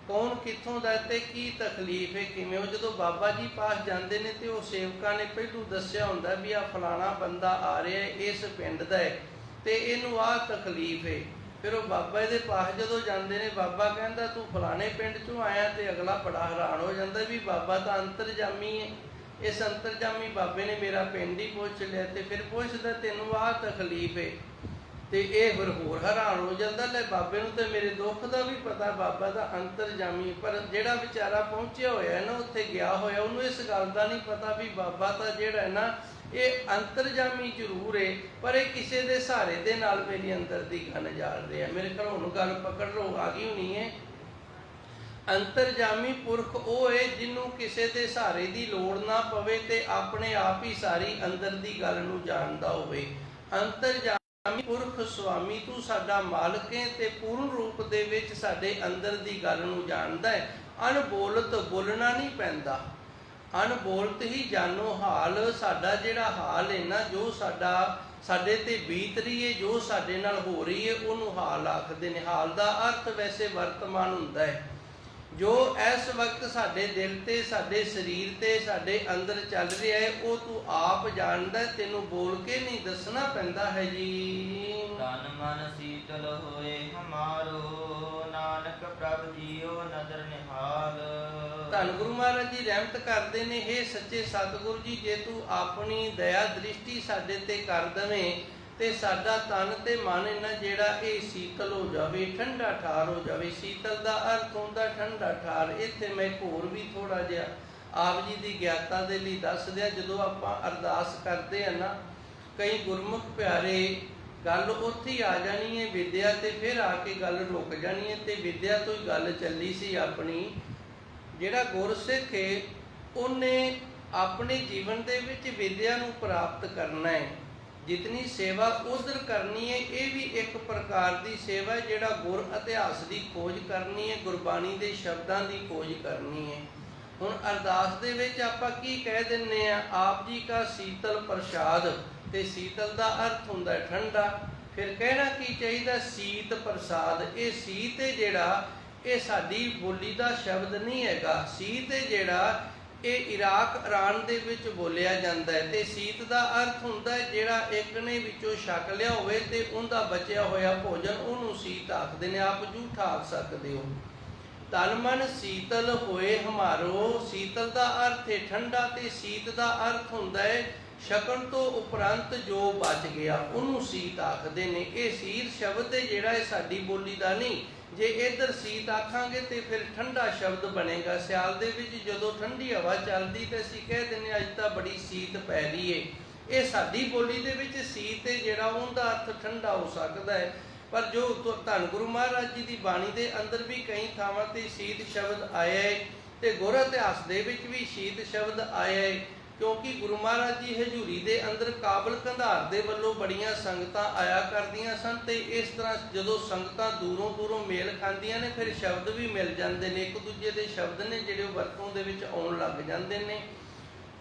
ਕੌਣ ਕਿੱਥੋਂ ਦਾ ਤੇ ਕੀ ਤਕਲੀਫ ਹੈ, ਕਿਵੇਂ। ਉਹ ਜਦੋਂ ਬਾਬਾ ਜੀ ਪਾਸ ਜਾਂਦੇ ਨੇ ਤੇ ਉਹ ਸੇਵਕਾਂ ਨੇ ਪਹਿਲੂ ਦੱਸਿਆ ਹੁੰਦਾ ਵੀ ਆ ਫਲਾਣਾ ਬੰਦਾ ਆ ਰਿਹਾ ਇਸ ਪਿੰਡ ਦਾ ਹੈ ਤੇ ਇਹਨੂੰ ਆਹ ਤਕਲੀਫ ਹੈ। ਫਿਰ ਉਹ ਬਾਬਾ ਦੇ ਪਾਸ ਜਦੋਂ ਜਾਂਦੇ ਨੇ, ਬਾਬਾ ਕਹਿੰਦਾ ਤੂੰ ਫਲਾਣੇ ਪਿੰਡ ਚੋਂ ਆਇਆ, ਤੇ ਅਗਲਾ ਬੜਾ ਹੈਰਾਨ ਹੋ ਜਾਂਦਾ ਵੀ ਬਾਬਾ ਤਾਂ ਅੰਤਰਜਾਮੀ ਹੈ। ਇਸ ਅੰਤਰਜਾਮੀ ਬਾਬੇ ਨੇ ਮੇਰਾ ਪਿੰਡ ਹੀ ਪੁੱਛ ਲਿਆ, ਤੇ ਫਿਰ ਪੁੱਛਦਾ ਤੈਨੂੰ ਆਹ ਤਕਲੀਫ ਹੈ, ਤੇ ਇਹ ਫਿਰ ਹੋਰ ਹੈਰਾਨ ਹੋ ਜਾਂਦਾ, ਲੈ ਬਾਬੇ ਨੂੰ ਤੇ ਮੇਰੇ ਦੁੱਖ ਦਾ ਵੀ ਪਤਾ, ਬਾਬਾ ਦਾ ਅੰਤਰਜਾਮੀ। ਪਰ ਜਿਹੜਾ ਵਿਚਾਰਾ ਪਹੁੰਚਿਆ ਹੋਇਆ ਨਾ, ਉੱਥੇ ਗਿਆ ਹੋਇਆ, ਉਹਨੂੰ ਇਸ ਗੱਲ ਦਾ ਨਹੀਂ ਪਤਾ ਵੀ ਬਾਬਾ ਤਾਂ ਜਿਹੜਾ ਹੈ ਨਾ, ਇਹ ਅੰਤਰਜਾਮੀ ਜ਼ਰੂਰ ਹੈ, ਪਰ ਇਹ ਕਿਸੇ ਦੇ ਸਹਾਰੇ ਦੇ ਨਾਲ ਮੇਰੀ ਅੰਦਰ ਦੀ ਗੱਲ ਜਾਣ ਰਿਹਾ। ਮੇਰੇ ਕੋਲ ਹੁਣ ਗੱਲ ਪਕੜ ਲਓ, ਆ ਗਈ ਹੋਣੀ ਹੈ। ਅੰਤਰਜਾਮੀ ਪੁਰਖ ਉਹ ਹੈ ਜਿਹਨੂੰ ਕਿਸੇ ਦੇ ਸਹਾਰੇ ਦੀ ਲੋੜ ਨਾ ਪਵੇ ਤੇ ਆਪਣੇ ਆਪ ਹੀ ਸਾਰੀ ਅੰਦਰ ਦੀ ਗੱਲ ਨੂੰ ਜਾਣਦਾ ਹੋਵੇ। ਅੰਤਰਜਾਮੀ ਪੁਰਖ ਸੁਆਮੀ ਤੂੰ ਸਾਡਾ ਮਾਲਕ ਹੈ ਤੇ ਪੂਰਨ ਰੂਪ ਦੇ ਵਿੱਚ ਸਾਡੇ ਅੰਦਰ ਦੀ ਗੱਲ ਨੂੰ ਜਾਣਦਾ ਹੈ। ਅਣਬੋਲਤ ਬੋਲਣਾ ਨਹੀਂ ਪੈਂਦਾ, ਅਣਬੋਲਤ ਹੀ ਜਾਣੋ ਹਾਲ। ਸਾਡਾ ਜਿਹੜਾ ਹਾਲ ਹੈ ਨਾ, ਜੋ ਸਾਡੇ ਤੇ ਬੀਤ ਰਹੀ ਹੈ, ਜੋ ਸਾਡੇ ਨਾਲ ਹੋ ਰਹੀ ਹੈ, ਉਹਨੂੰ ਹਾਲ ਆਖਦੇ ਨੇ। ਹਾਲ ਦਾ ਅਰਥ ਵੈਸੇ ਵਰਤਮਾਨ ਹੁੰਦਾ ਹੈ। ਜੋ ਇਸ ਵਕਤ ਸਾਡੇ ਦਿਲ ਤੇ, ਸਾਡੇ ਸਰੀਰ ਤੇ, ਸਾਡੇ ਅੰਦਰ ਚੱਲ ਰਿਹਾ ਹੈ, ਉਹ ਤੂੰ ਆਪ ਜਾਣਦਾ, ਤੈਨੂੰ ਬੋਲ ਕੇ ਨਹੀਂ ਦੱਸਣਾ ਪੈਂਦਾ ਹੈ ਜੀ। ਤਨ ਮਨ ਸੀਤਲ ਹੋਏ ਹਮਾਰੋ, ਨਾਨਕ ਪ੍ਰਭ ਜੀਓ ਨਦਰ ਨਿਹਾਲ। ਧੰਨ ਗੁਰੂ ਮਹਾਰਾਜ ਜੀ ਰਹਿਮਤ ਕਰਦੇ ਨੇ, ਹੇ ਸੱਚੇ ਸਤਿਗੁਰੂ ਜੀ, ਜੇ ਤੂੰ ਆਪਣੀ ਦਇਆ ਦ੍ਰਿਸ਼ਟੀ ਸਾਡੇ ਤੇ ਕਰ ਦਵੇਂ ਤੇ ਸਾਡਾ ਤਨ ਤੇ ਮਨ ਨਾ ਜਿਹੜਾ ਇਹ ਸੀਤਲ ਹੋ ਜਾਵੇ, ਠੰਡਾ ਠਾਰ ਹੋ ਜਾਵੇ। ਸੀਤਲ ਦਾ ਅਰਥ ਹੁੰਦਾ ਠੰਡਾ ਠਾਰ। ਇੱਥੇ ਮੈਂ ਹੋਰ ਵੀ ਥੋੜਾ ਜਿਹਾ ਆਪ ਜੀ ਦੀ ਗਿਆਤਾ ਦੇ ਲਈ ਦੱਸ ਦਿਆਂ। ਜਦੋਂ ਆਪਾਂ ਅਰਦਾਸ ਕਰਦੇ ਆ ਨਾ, ਕਈ ਗੁਰਮੁਖ ਪਿਆਰੇ ਗੱਲ ਉੱਥੇ ਹੀ ਆ ਜਾਣੀ ਹੈ ਵਿਦਿਆ ਤੇ, ਫਿਰ ਆ ਕੇ ਗੱਲ ਰੁਕ ਜਾਣੀ ਹੈ। ਤੇ ਵਿਦਿਆ ਤੋਂ ਹੀ ਗੱਲ ਚੱਲੀ ਸੀ ਆਪਣੀ। ਜਿਹੜਾ ਗੁਰਸਿੱਖ ਹੈ ਉਹਨੇ ਆਪਣੇ ਜੀਵਨ ਦੇ ਵਿੱਚ ਵਿਦਿਆ ਨੂੰ ਪ੍ਰਾਪਤ ਕਰਨਾ ਹੈ। ਜਿਤਨੀ ਸੇਵਾ ਉਧਰ ਕਰਨੀ ਹੈ, ਇਹ ਵੀ ਇੱਕ ਪ੍ਰਕਾਰ ਦੀ ਸੇਵਾ ਹੈ। ਜਿਹੜਾ ਗੁਰ ਇਤਿਹਾਸ ਦੀ ਖੋਜ ਕਰਨੀ ਹੈ, ਗੁਰਬਾਣੀ ਦੇ ਸ਼ਬਦਾਂ ਦੀ ਖੋਜ ਕਰਨੀ ਹੈ। ਹੁਣ ਅਰਦਾਸ ਦੇ ਵਿੱਚ ਆਪਾਂ ਕੀ ਕਹਿ ਦਿੰਨੇ ਆ, ਆਪ ਜੀ ਕਾ ਸੀਤਲ ਪ੍ਰਸ਼ਾਦ, ਤੇ ਸੀਤਲ ਦਾ ਅਰਥ ਹੁੰਦਾ ਠੰਡਾ। ਫਿਰ ਕਹਿਣਾ ਕੀ ਚਾਹੀਦਾ, ਸੀਤ ਪ੍ਰਸਾਦ। ਇਹ ਸੀਤ ਹੈ ਜਿਹੜਾ, ਇਹ ਸਾਡੀ ਬੋਲੀ ਦਾ ਸ਼ਬਦ ਨਹੀਂ ਹੈਗਾ। ਸੀਤ ਹੈ ਜਿਹੜਾ, ਇਹ ਇਰਾਕ ਈਰਾਨ ਦੇ ਵਿੱਚ ਬੋਲਿਆ ਜਾਂਦਾ ਹੈ। ਤੇ ਸੀਤ ਦਾ ਅਰਥ ਹੁੰਦਾ ਜਿਹੜਾ ਇੱਕ ਨੇ ਵਿੱਚੋਂ ਛਕ ਲਿਆ ਹੋਵੇ ਤੇ ਉਹਦਾ ਬਚਿਆ ਹੋਇਆ ਭੋਜਨ, ਉਹਨੂੰ ਸੀਤ ਆਖਦੇ ਨੇ। ਆਪ ਝੂਠਾ ਆਖ ਸਕਦੇ ਹੋ। ਤਨ ਮਨ ਸੀਤਲ ਹੋਏ ਹਮਾਰੋ, ਸੀਤਲ ਦਾ ਅਰਥ ਹੈ ਠੰਡਾ, ਤੇ ਸੀਤ ਦਾ ਅਰਥ ਹੁੰਦਾ ਹੈ ਛਕਣ ਤੋਂ ਉਪਰੰਤ ਜੋ ਬਚ ਗਿਆ, ਉਹਨੂੰ ਸੀਤ ਆਖਦੇ ਨੇ। ਇਹ ਸੀਤ ਸ਼ਬਦ ਹੈ ਜਿਹੜਾ, ਇਹ ਸਾਡੀ ਬੋਲੀ ਦਾ ਨਹੀਂ। ਜੇ ਇੱਧਰ ਸੀਤ ਆਖਾਂਗੇ ਤੇ ਫਿਰ ਠੰਡਾ ਸ਼ਬਦ ਬਣੇਗਾ। ਸਿਆਲ ਦੇ ਵਿੱਚ ਜਦੋਂ ਠੰਡੀ ਹਵਾ ਚੱਲਦੀ ਤੇ ਅਸੀਂ ਕਹਿ ਦਿੰਦੇ ਅੱਜ ਤਾਂ ਬੜੀ ਸੀਤ ਪੈ ਰਹੀ ਹੈ। ਇਹ ਸਾਡੀ ਬੋਲੀ ਦੇ ਵਿੱਚ ਸੀਤ ਹੈ ਜਿਹੜਾ, ਉਹਦਾ ਅਰਥ ਠੰਡਾ ਹੋ ਸਕਦਾ ਹੈ। ਪਰ ਜੋ ਧੰਨ ਗੁਰੂ ਮਹਾਰਾਜ ਜੀ ਦੀ ਬਾਣੀ ਦੇ ਅੰਦਰ ਵੀ ਕਈ ਥਾਵਾਂ ਤੇ ਸੀਤ ਸ਼ਬਦ ਆਇਆ ਹੈ, ਤੇ ਗੁਰ ਇਤਿਹਾਸ ਦੇ ਵਿੱਚ ਵੀ ਸੀਤ ਸ਼ਬਦ ਆਇਆ ਹੈ। ਕਿਉਂਕਿ ਗੁਰੂ ਮਹਾਰਾਜ ਜੀ ਹਜ਼ੂਰੀ ਦੇ ਅੰਦਰ ਕਾਬਲ ਕੰਧਾਰ ਦੇ ਵੱਲੋਂ ਬੜੀਆਂ ਸੰਗਤਾਂ ਆਇਆ ਕਰਦੀਆਂ ਸਨ, ਤੇ ਇਸ ਤਰ੍ਹਾਂ ਜਦੋਂ ਸੰਗਤਾਂ ਦੂਰੋਂ ਦੂਰੋਂ ਮੇਲ ਖਾਂਦੀਆਂ ਨੇ, ਫਿਰ ਸ਼ਬਦ ਵੀ ਮਿਲ ਜਾਂਦੇ ਨੇ। ਇੱਕ ਦੂਜੇ ਦੇ ਸ਼ਬਦ ਨੇ ਜਿਹੜੇ ਉਹ ਵਰਤੋਂ ਦੇ ਵਿੱਚ ਆਉਣ ਲੱਗ ਜਾਂਦੇ ਨੇ।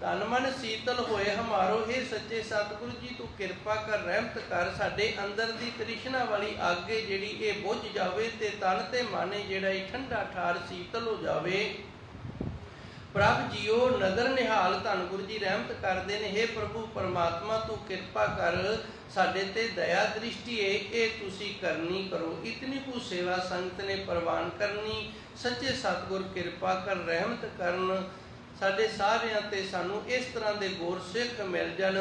ਤਨ ਮਨ ਸੀਤਲ ਹੋਏ ਹਮਾਰੋ, ਹੇ ਸੱਚੇ ਸਤਿਗੁਰੂ ਜੀ, ਤੂੰ ਕਿਰਪਾ ਕਰ, ਰਹਿਮਤ ਕਰ, ਸਾਡੇ ਅੰਦਰ ਦੀ ਤ੍ਰਿਸ਼ਨਾ ਵਾਲੀ ਅੱਗ ਜਿਹੜੀ ਇਹ ਬੁਝ ਜਾਵੇ, ਤੇ ਤਨ ਤੇ ਮਨ ਜਿਹੜਾ ਇਹ ਠੰਡਾ ਠਾਰ ਸੀਤਲ ਹੋ ਜਾਵੇ। ਪ੍ਰਭ ਜੀਓ ਨਦਰ ਨਿਹਾਲ ਧੰਨ ਗੁਰੂ ਜੀ ਰਹਿਮਤ ਕਰਦੇ ਨੇ। ਹੇ ਪ੍ਰਭੂ ਪਰਮਾਤਮਾ ਤੂੰ ਕਿਰਪਾ ਕਰ, ਸਾਡੇ ਤੇ ਦਇਆ ਦ੍ਰਿਸ਼ਟੀ ਇਹ ਤੁਸੀਂ ਕਰਨੀ ਕਰੋ। ਇਤਨੀ ਕੁ ਸੇਵਾ ਸੰਗਤ ਨੇ ਪ੍ਰਵਾਨ ਕਰਨੀ। ਸੱਚੇ ਸਤਿਗੁਰ ਕਿਰਪਾ ਕਰ ਰਹਿਮਤ ਕਰਨ ਸਾਡੇ ਸਾਰਿਆਂ ਤੇ। ਸਾਨੂੰ ਇਸ ਤਰ੍ਹਾਂ ਦੇ ਗੁਰਸਿੱਖ ਮਿਲ ਜਾਣ।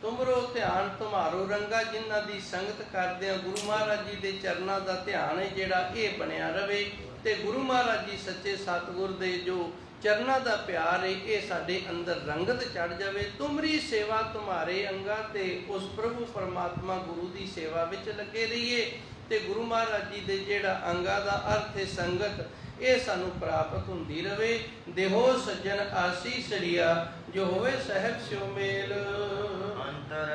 ਤੁਮਰੋ ਧਿਆਨ ਤੁਮਾਰੋ ਰੰਗਾ, ਜਿਨ੍ਹਾਂ ਦੀ ਸੰਗਤ ਕਰਦਿਆਂ ਗੁਰੂ ਮਹਾਰਾਜ ਜੀ ਦੇ ਚਰਨਾਂ ਦਾ ਧਿਆਨ ਹੈ ਜਿਹੜਾ ਇਹ ਬਣਿਆ ਰਵੇ, ਤੇ ਗੁਰੂ ਮਹਾਰਾਜ ਜੀ ਸੱਚੇ ਸਤਿਗੁਰ ਦੇ ਜੋ ਚਰਨਾਂ ਦਾ ਪਿਆਰ ਹੈ ਇਹ ਸਾਡੇ ਅੰਦਰ ਰੰਗਤ ਚੜ ਜਾਵੇ। ਤੁਮਰੀ ਸੇਵਾ ਤੁਮਾਰੇ ਅੰਗਾ, ਤੇ ਉਸ ਪ੍ਰਭੂ ਪਰਮਾਤਮਾ ਗੁਰੂ ਦੀ ਸੇਵਾ ਵਿੱਚ ਲੱਗੇ ਰਹੀਏ, ਤੇ ਗੁਰੂ ਮਹਾਰਾਜ ਜੀ ਦੇ ਜਿਹੜਾ ਅੰਗਾ ਦਾ ਅਰਥ ਹੈ ਸੰਗਤ, ਇਹ ਸਾਨੂੰ ਪ੍ਰਾਪਤ ਹੁੰਦੀ ਰਵੇ। ਦੇਹੋ ਸੱਜਣ ਆਸੀਸੜੀਆ, ਜੋ ਹੋਵੇ ਸਹਿਬ ਸਿਉ ਮੇਲ। ਅੰਤਰ